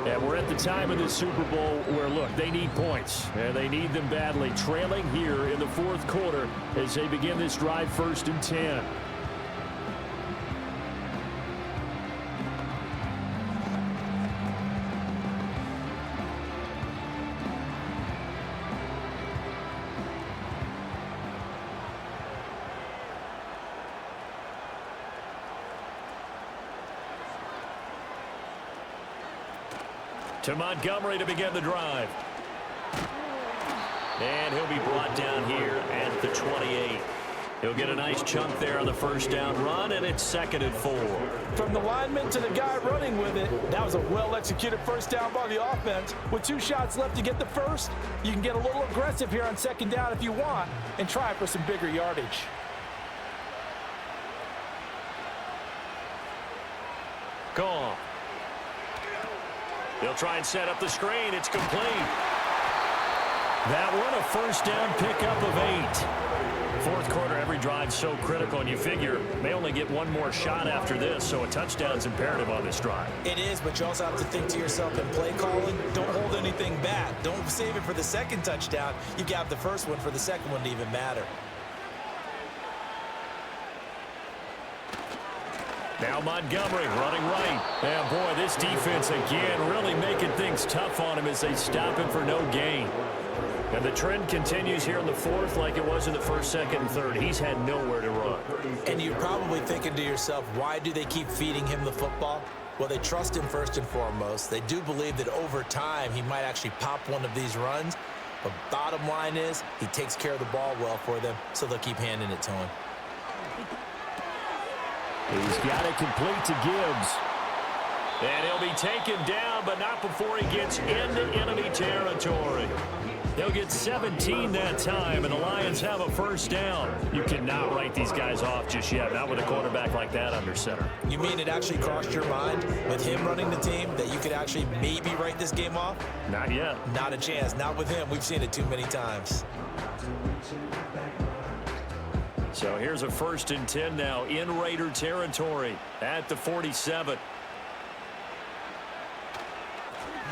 S2: And we're at the time of the Super Bowl where, look, they need points. And they need them badly. Trailing here in the 4th quarter as they begin this drive 1st and 10. To Montgomery to begin the drive. And he'll be brought down here at the 28. He'll get a nice chunk there on the 1st down run, and it's 2nd and 4.
S5: From the lineman to the guy running with it, that was a well-executed 1st down by the offense. With 2 shots left to get the 1st, you can get a little aggressive here on 2nd down if you want and try for some bigger yardage.
S2: Gone. They'll try and set up the screen. It's complete. That one a 1st down pickup of 8. 4th quarter, every drive so critical, and you figure they only get one more shot after this, so a touchdown's imperative on this drive.
S5: It is, but you also have to think to yourself in play calling, don't hold anything back. Don't save it for the 2nd touchdown. You got the 1st one for the 2nd one to even matter.
S2: Now Montgomery running right. And boy, this defense again really making things tough on him as they stop him for no gain. And the trend continues here in the 4th like it was in the 1st, 2nd, and 3rd. He's had nowhere to run.
S5: And you're probably thinking to yourself, why do they keep feeding him the football? Well, they trust him first and foremost. They do believe that over time he might actually pop one of these runs. But bottom line is he takes care of the ball well for them, so they'll keep handing it to him.
S2: He's got it complete to Gibbs.
S4: And he'll be taken down, but not before he gets into enemy territory. They'll get 17 that time, and the Lions have a first down. You cannot write these guys off just yet, not with a quarterback like that under center.
S5: You mean it actually crossed your mind with him running the team that you could actually maybe write this game off?
S4: Not yet.
S5: Not a chance. Not with him. We've seen it too many times.
S4: So here's a 1st and 10 now in Raider territory at the 47.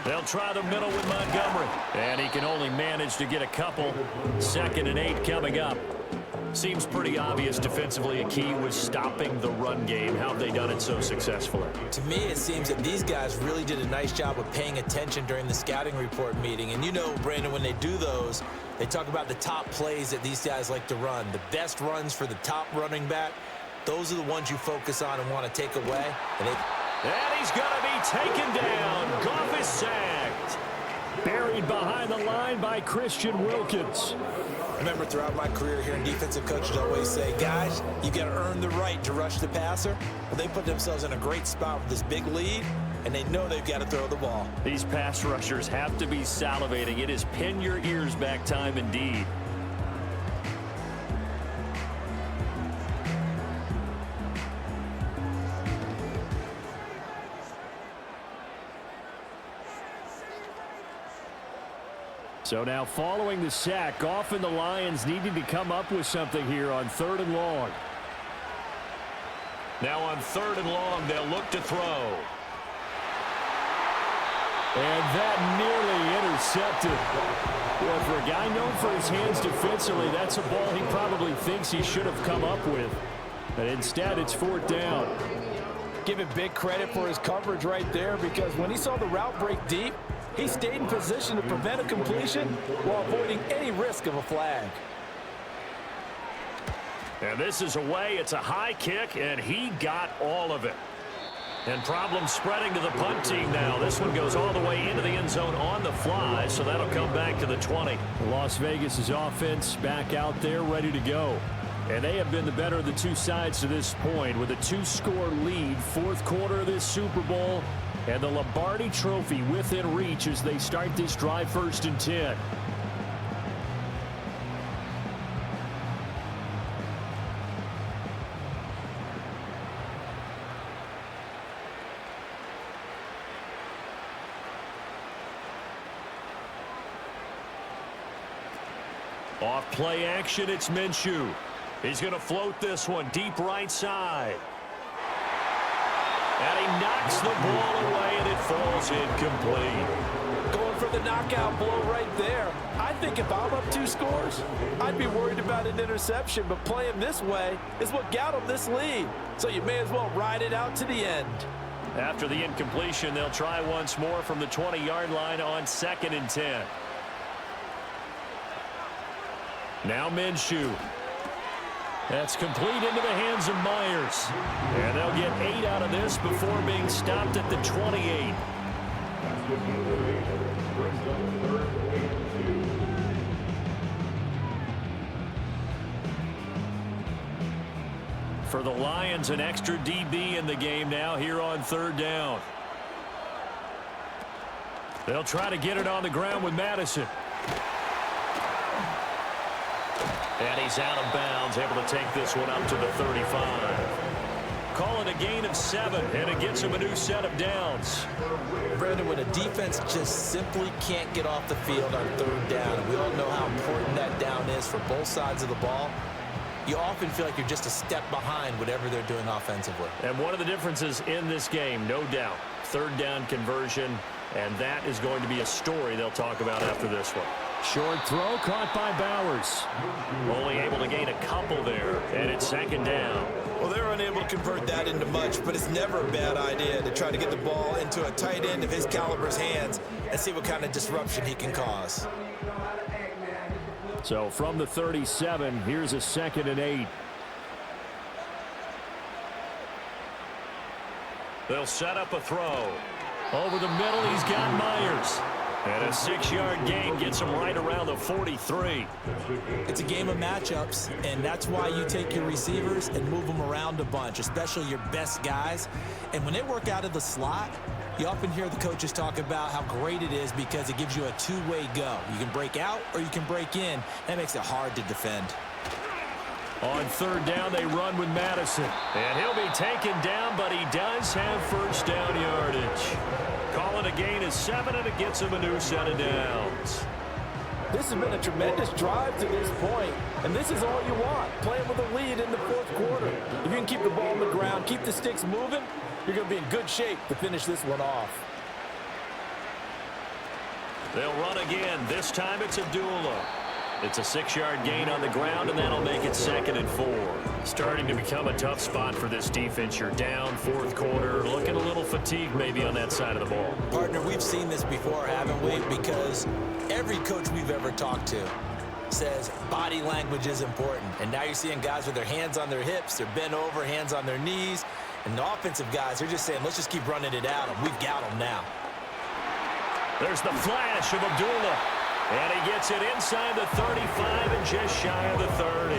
S4: They'll try the middle with Montgomery. And he can only manage to get a couple. 2nd and 8 coming up. Seems pretty obvious defensively a key was stopping the run game. How have they done it so successfully?
S5: To me, it seems that these guys really did a nice job of paying attention during the scouting report meeting. And you know, Brandon, when they do those, they talk about the top plays that these guys like to run. The best runs for the top running back, those are the ones you focus on and want to take away.
S4: And he's going to be taken down. Goff is sacked.
S2: Buried behind the line by Christian Wilkins.
S5: I remember throughout my career hearing defensive coaches always say, guys, you got to earn the right to rush the passer. But they put themselves in a great spot with this big lead, and they know they've got to throw the ball.
S4: These pass rushers have to be salivating. It is pin your ears back time indeed.
S2: So now following the sack, Goff and the Lions needing to come up with something here on 3rd and long.
S4: Now on 3rd and long, they'll look to throw.
S2: And that nearly intercepted. Well, for a guy known for his hands defensively, that's a ball he probably thinks he should have come up with. But instead, it's 4th down.
S3: Give him big credit for his coverage right there, because when he saw the route break deep, he stayed in position to prevent a completion while avoiding any risk of a flag.
S4: And this is away. It's a high kick, and he got all of it. And problems spreading to the punt team now. This one goes all the way into the end zone on the fly, so that'll come back to the 20.
S2: Las Vegas's offense back out there ready to go. And they have been the better of the two sides to this point with a 2-score lead, 4th quarter of this Super Bowl. And the Lombardi Trophy within reach as they start this drive 1st and 10.
S4: Off play action, it's Minshew. He's going to float this one deep right side. And he knocks the ball away, and it falls incomplete.
S3: Going for the knockout blow right there. I think if I'm up 2 scores, I'd be worried about an interception, but playing this way is what got him this lead. So you may as well ride it out to the end.
S4: After the incompletion, they'll try once more from the 20-yard line on 2nd and 10. Now Minshew. That's complete into the hands of Myers. And they'll get 8 out of this before being stopped at the 28. For the Lions, an extra DB in the game now here on 3rd down. They'll try to get it on the ground with Madison. And he's out of bounds, able to take this one up to the 35. Call it a gain of 7, and it gets him a new set of downs.
S5: Brandon, when a defense just simply can't get off the field on 3rd down, we all know how important that down is for both sides of the ball. You often feel like you're just a step behind whatever they're doing offensively.
S4: And one of the differences in this game, no doubt, 3rd down conversion, and that is going to be a story they'll talk about after this one.
S2: Short throw caught by Bowers.
S4: Only able to gain a couple there, and it's 2nd down.
S5: Well, they're unable to convert that into much, but it's never a bad idea to try to get the ball into a tight end of his caliber's hands and see what kind of disruption he can cause.
S2: So from the 37, here's a 2nd and 8.
S4: They'll set up a throw. Over the middle, he's got Myers. And a 6-yard gain gets him right around the 43.
S5: It's a game of matchups, and that's why you take your receivers and move them around a bunch, especially your best guys. And when they work out of the slot, you often hear the coaches talk about how great it is because it gives you a two-way go. You can break out or you can break in. That makes it hard to defend.
S2: On third down, they run with Madison.
S4: And he'll be taken down, but he does have first down yardage. Calling a gain of 7, and it gets him a new set of downs.
S3: This has been a tremendous drive to this point, and this is all you want, playing with a lead in the fourth quarter. If you can keep the ball on the ground, keep the sticks moving, you're going to be in good shape to finish this one off.
S4: They'll run again. This time it's Abdullah. It's a 6-yard gain on the ground, and that'll make it 2nd and 4. Starting to become a tough spot for this defense. You're down fourth quarter, looking a little fatigued maybe on that side of the ball.
S5: Partner, we've seen this before, haven't we? Because every coach we've ever talked to says body language is important. And now you're seeing guys with their hands on their hips, they're bent over, hands on their knees. And the offensive guys are just saying, let's just keep running it at them. We've got them now.
S4: There's the flash of Abdullah. And he gets it inside the 35 and just shy of the 30.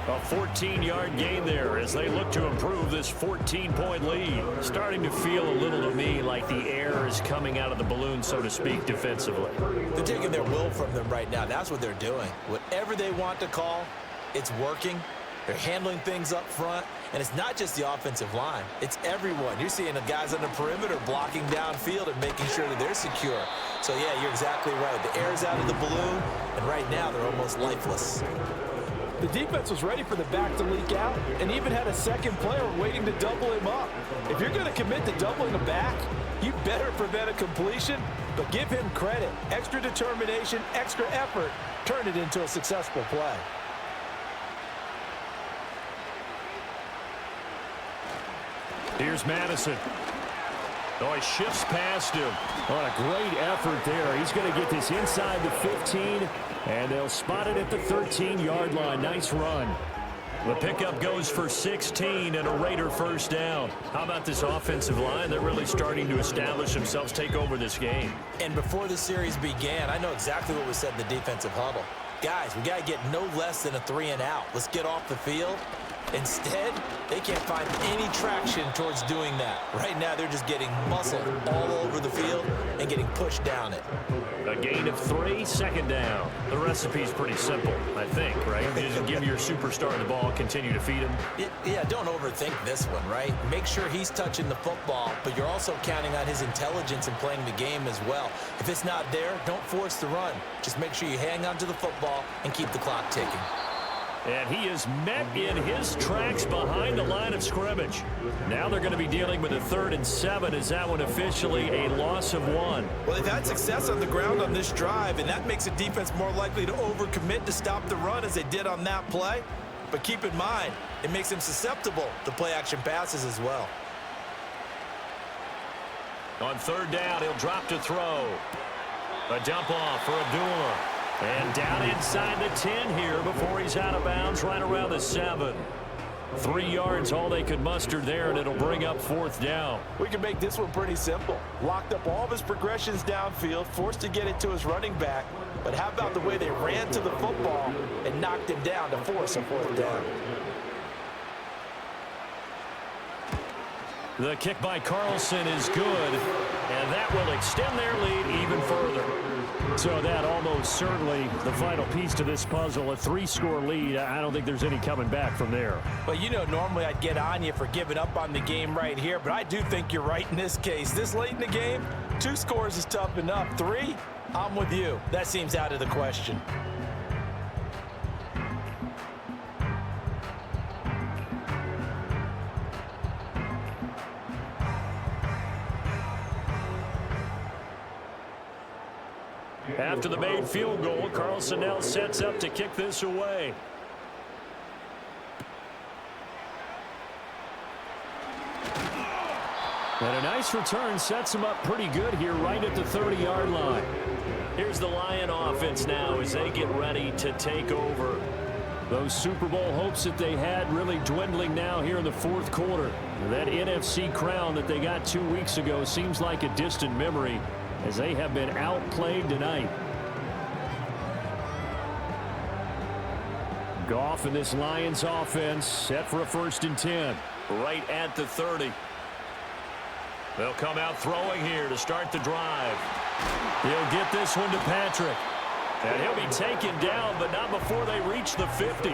S4: A 14-yard gain there as they look to improve this 14-point lead. Starting to feel a little to me like the air is coming out of the balloon, so to speak, defensively.
S5: They're taking their will from them right now. That's what they're doing. Whatever they want to call, it's working. They're handling things up front, and it's not just the offensive line. It's everyone. You're seeing the guys on the perimeter blocking downfield and making sure that they're secure. So, yeah, you're exactly right. The air's out of the balloon, and right now they're almost lifeless.
S3: The defense was ready for the back to leak out and even had a second player waiting to double him up. If you're going to commit to doubling a back, you better prevent a completion, but give him credit. Extra determination, extra effort, turn it into a successful play.
S2: Here's Madison.
S4: Oh, he shifts past him.
S2: On a great effort there. He's going to get this inside the 15, and they'll spot it at the 13-yard line. Nice run.
S4: The pickup goes for 16 and a Raider first down. How about this offensive line? They're really starting to establish themselves, take over this game.
S5: And before the series began, I know exactly what was said in the defensive huddle. Guys, we got to get no less than a 3-and-out. Let's get off the field. Instead, they can't find any traction towards doing that. Right now, they're just getting muscled all over the field and getting pushed down it.
S4: A gain of 3, second down. The recipe's pretty simple, I think, right? You just give your superstar the ball, continue to feed him.
S5: Yeah, don't overthink this one, right? Make sure he's touching the football, but you're also counting on his intelligence in playing the game as well. If it's not there, don't force the run. Just make sure you hang on to the football and keep the clock ticking.
S4: And he is met in his tracks behind the line of scrimmage. Now they're going to be dealing with a 3rd and 7. Is that one officially a loss of 1?
S3: Well, they've had success on the ground on this drive, and that makes a defense more likely to overcommit to stop the run as they did on that play. But keep in mind, it makes them susceptible to play-action passes as well.
S4: On 3rd down, he'll drop to throw. A dump off for Abdullah. And down inside the 10 here before he's out of bounds right around the 7. 3 yards, all they could muster there, and it'll bring up 4th down.
S3: We can make this one pretty simple. Locked up all of his progressions downfield, forced to get it to his running back. But how about the way they ran to the football and knocked him down to force a 4th down?
S4: The kick by Carlson is good, and that will extend their lead even further.
S2: So that almost certainly the final piece to this puzzle, a 3-score lead. I don't think there's any coming back from there.
S3: Well, you know, normally I'd get on you for giving up on the game right here, but I do think you're right in this case. This late in the game, 2 scores is tough enough. 3, I'm with you. That seems out of the question.
S4: After the made field goal, Carlson now sets up to kick this away.
S2: And a nice return sets him up pretty good here right at the 30-yard line.
S4: Here's the Lion offense now as they get ready to take over.
S2: Those Super Bowl hopes that they had really dwindling now here in the fourth quarter. That NFC crown that they got 2 weeks ago seems like a distant memory as they have been outplayed tonight. Goff and this Lions offense set for a 1st and 10.
S4: Right at the 30. They'll come out throwing here to start the drive.
S2: He'll get this one to Patrick.
S4: And he'll be taken down, but not before they reach the 50.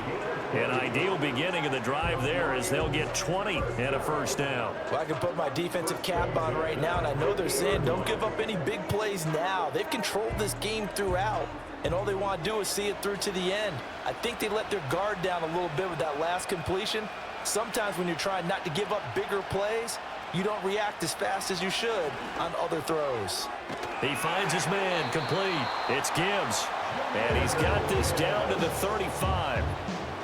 S4: An ideal beginning of the drive there as they'll get 20 and a 1st down.
S5: Well, I can put my defensive cap on right now, and I know they're saying don't give up any big plays now. They've controlled this game throughout, and all they want to do is see it through to the end. I think they let their guard down a little bit with that last completion. Sometimes when you're trying not to give up bigger plays, you don't react as fast as you should on other throws.
S4: He finds his man complete. It's Gibbs. And he's got this down to the 35.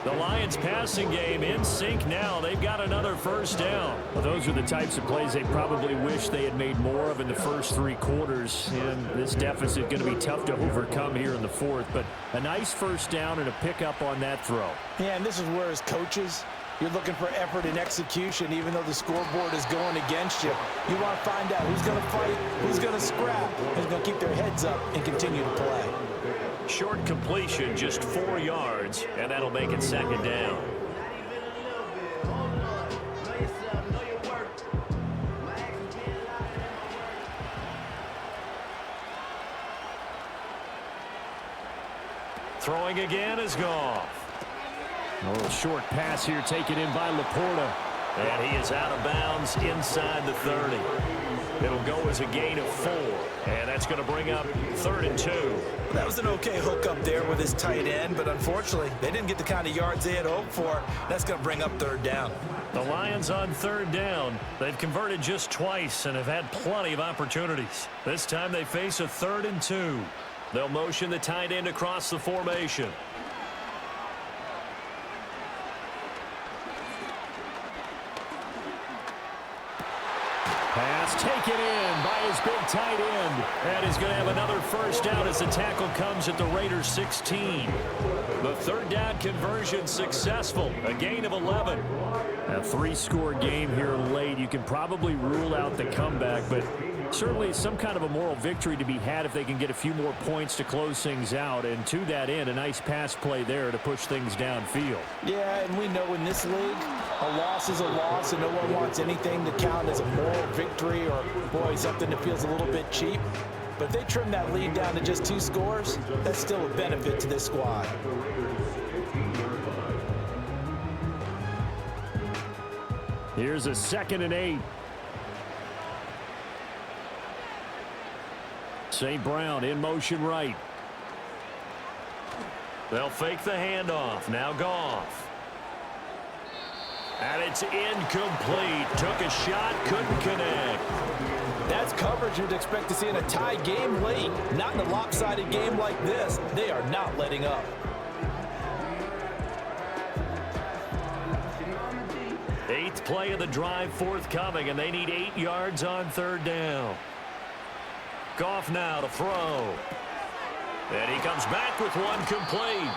S4: The Lions passing game in sync now. They've got another 1st down.
S2: Well, those are the types of plays they probably wish they had made more of in the first 3 quarters. And this deficit going to be tough to overcome here in the 4th. But a nice 1st down and a pickup on that throw.
S5: Yeah, and this is where as coaches, you're looking for effort and execution, even though the scoreboard is going against you. You want to find out who's going to fight, who's going to scrap, who's going to keep their heads up and continue to play.
S4: Short completion, just 4 yards, and that'll make it 2nd down. Throwing again is Goff.
S2: A little short pass here taken in by Laporta.
S4: And he is out of bounds inside the 30. It'll go as a gain of 4. And that's going to bring up 3rd and 2.
S5: That was an okay hook up there with his tight end, but unfortunately, they didn't get the kind of yards they had hoped for. That's going to bring up 3rd down.
S4: The Lions on 3rd down. They've converted just twice and have had plenty of opportunities. This time they face a 3rd and 2. They'll motion the tight end across the formation.
S2: Pass taken in by his big tight end.
S4: And he's going to have another 1st down as the tackle comes at the Raiders' 16. The 3rd down conversion successful. A gain of 11.
S2: A 3-score game here late. You can probably rule out the comeback, but certainly some kind of a moral victory to be had if they can get a few more points to close things out. And to that end, a nice pass play there to push things downfield.
S5: Yeah, and we know in this league, a loss is a loss, and no one wants anything to count as a moral victory or, boy, something that feels a little bit cheap. But if they trim that lead down to just 2 scores, that's still a benefit to this squad.
S2: Here's a 2nd and 8. St. Brown in motion right.
S4: They'll fake the handoff. Now Goff. And it's incomplete. Took a shot, couldn't connect.
S5: That's coverage you'd expect to see in a tie game late. Not in a lopsided game like this. They are not letting up.
S4: Eighth play of the drive forthcoming, and they need 8 yards on 3rd down. Goff now to throw. And he comes back with one complete.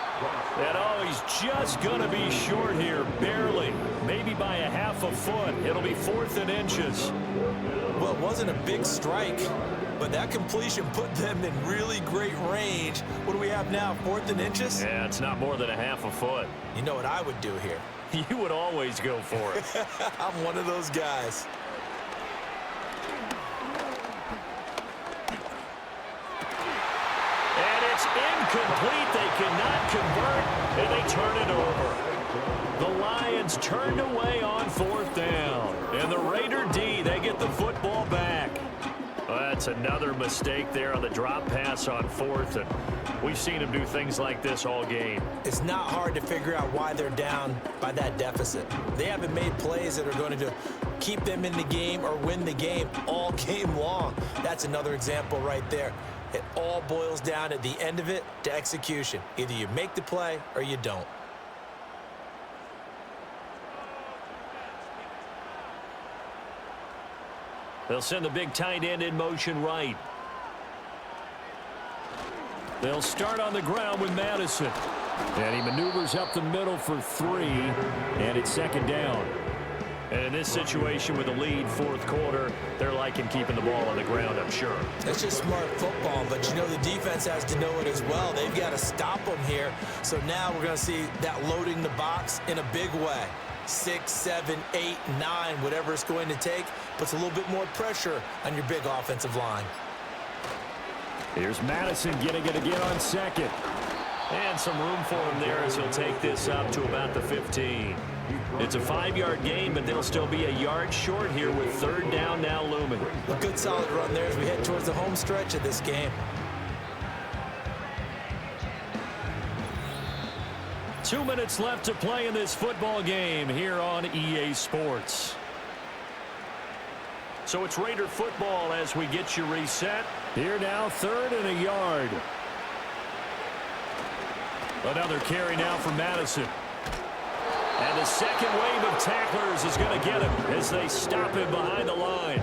S4: And oh, he's just going to be short here, barely. Maybe by a half a foot. It'll be 4th and inches.
S5: Well, it wasn't a big strike, but that completion put them in really great range. What do we have now, 4th and inches?
S4: Yeah, it's not more than a half a foot.
S5: You know what I would do here?
S4: You would always go for it.
S5: I'm one of those guys.
S4: And it's incomplete. They cannot convert, and they turn it over. The Lions turned away on 4th down. And the Raider D, they get the football back. Well, that's another mistake there on the drop pass on 4th. And we've seen him do things like this all game.
S5: It's not hard to figure out why they're down by that deficit. They haven't made plays that are going to keep them in the game or win the game all game long. That's another example right there. It all boils down at the end of it to execution. Either you make the play or you don't.
S4: They'll send the big tight end in motion right. They'll start on the ground with Madison.
S2: And he maneuvers up the middle for 3, and it's second down.
S4: And in this situation with a lead, fourth quarter, they're liking keeping the ball on the ground, I'm sure.
S5: That's just smart football, but you know the defense has to know it as well. They've got to stop them here. So now we're going to see that loading the box in a big way. 6, 7, 8, 9, whatever it's going to take, puts a little bit more pressure on your big offensive line.
S2: Here's Madison getting it again on second.
S4: And some room for him there as he'll take this up to about the 15. It's a 5-yard gain, but they'll still be a yard short here with third down now looming.
S5: A good solid run there as we head towards the home stretch of this game.
S2: 2 minutes left to play in this football game here on EA Sports.
S4: So it's Raider football as we get you reset.
S2: Here now, 3rd and a yard. Another carry now for Madison. And the second wave of tacklers is going to get him as they stop him behind the line.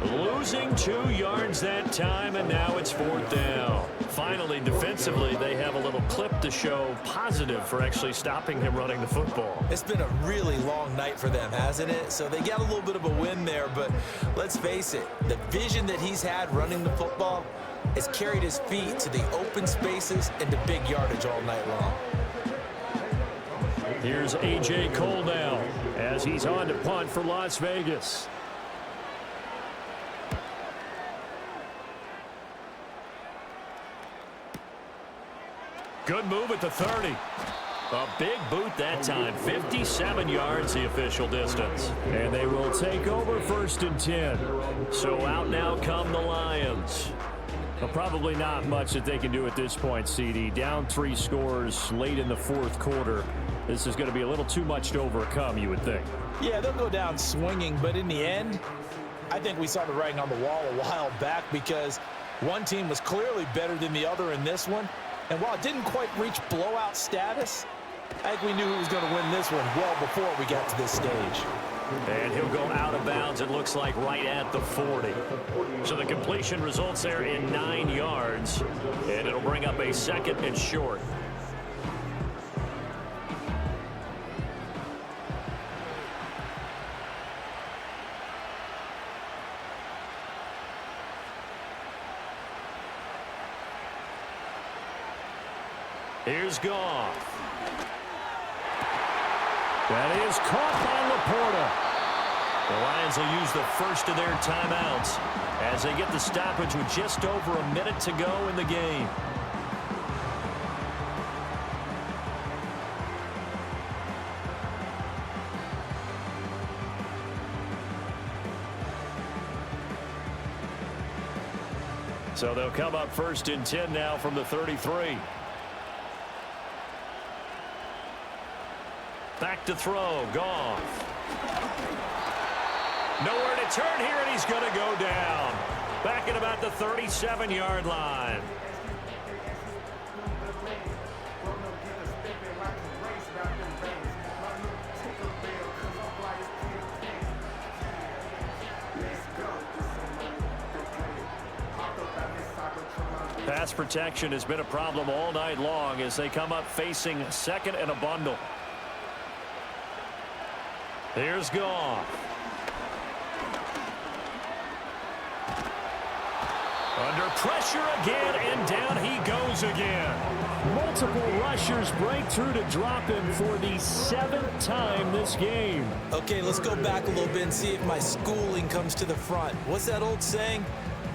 S2: Losing 2 yards that time, and now it's 4th down. Finally, defensively, they have a little clip to show positive for actually stopping him running the football.
S5: It's been a really long night for them, hasn't it? So they got a little bit of a win there, but let's face it, the vision that he's had running the football has carried his feet to the open spaces and to big yardage all night long.
S2: Here's A.J. Cole now as he's on to punt for Las Vegas. Good move at the 30.
S4: A big boot that time. 57 yards the official distance.
S2: And they will take over 1st and 10.
S4: So out now come the Lions.
S2: Well, probably not much that they can do at this point, CD. Down 3 scores late in the 4th quarter. This is going to be a little too much to overcome, you would think.
S3: Yeah, they'll go down swinging, but in the end, I think we saw the writing on the wall a while back because one team was clearly better than the other in this one. And while it didn't quite reach blowout status, I think we knew who was going to win this one well before we got to this stage.
S4: And he'll go out of bounds, it looks like, right at the 40. So the completion results there in 9 yards, and it'll bring up a 2nd and short. Here's Goff.
S2: That is caught by Laporta.
S4: The Lions will use the first of their timeouts as they get the stoppage with just over a minute to go in the game. So they'll come up 1st and 10 now from the 33. Back to throw, Goff. Nowhere to turn here, and he's going to go down. Back at about the 37-yard line. Pass protection has been a problem all night long as they come up facing 2nd and a bundle. Here's Goff. Under pressure again, and down he goes again.
S2: Multiple rushers break through to drop him for the 7th time this game.
S5: Okay, let's go back a little bit and see if my schooling comes to the front. What's that old saying?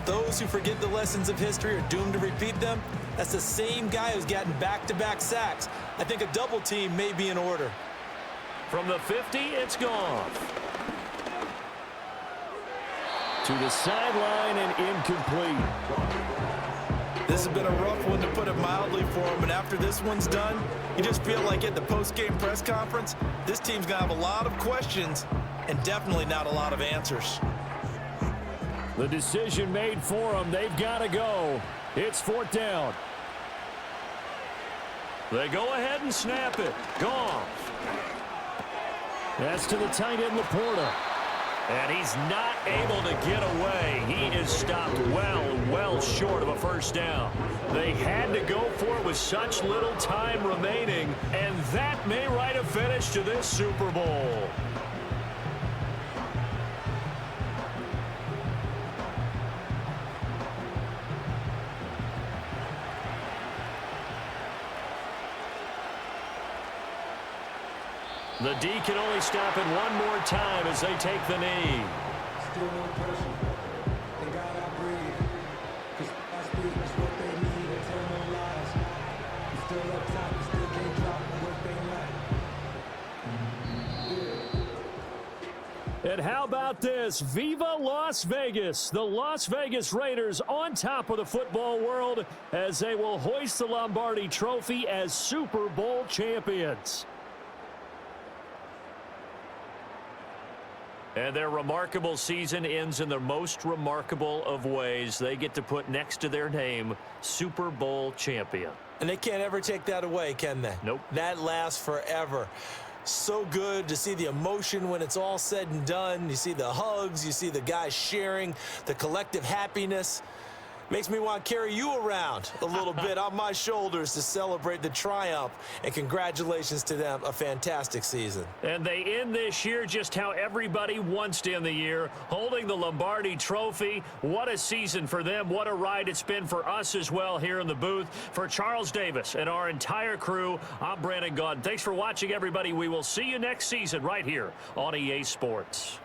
S5: Those who forget the lessons of history are doomed to repeat them. That's the same guy who's gotten back-to-back sacks. I think a double team may be in order.
S4: From the 50, it's Goff.
S2: To the sideline and incomplete.
S3: This has been a rough one, to put it mildly, for him. And after this one's done, you just feel like at the post-game press conference, this team's going to have a lot of questions and definitely not a lot of answers.
S2: The decision made for them. They've got to go. It's 4th down.
S4: They go ahead and snap it. Goff.
S2: That's to the tight end, Laporta.
S4: And he's not able to get away. He is stopped well short of a first down. They had to go for it with such little time remaining, and that may write a finish to this Super Bowl. The D can only stop it one more time as they take the knee.
S7: Still no pressure. They got to breathe. Because I speak is what they need. They tell no lies. You still up top. You still can't drop what they like.
S2: And how about this? Viva Las Vegas! The Las Vegas Raiders on top of the football world as they will hoist the Lombardi Trophy as Super Bowl champions.
S4: And their remarkable season ends in the most remarkable of ways. They get to put next to their name, Super Bowl champion.
S5: And they can't ever take that away, can they?
S4: Nope.
S5: That lasts forever. So good to see the emotion when it's all said and done. You see the hugs, you see the guys sharing, the collective happiness. Makes me want to carry you around a little bit on my shoulders to celebrate the triumph. And congratulations to them. A fantastic season.
S4: And they end this year just how everybody wants to end the year, holding the Lombardi Trophy. What a season for them. What a ride it's been for us as well here in the booth. For Charles Davis and our entire crew, I'm Brandon Gaudin. Thanks for watching, everybody. We will see you next season right here on EA Sports.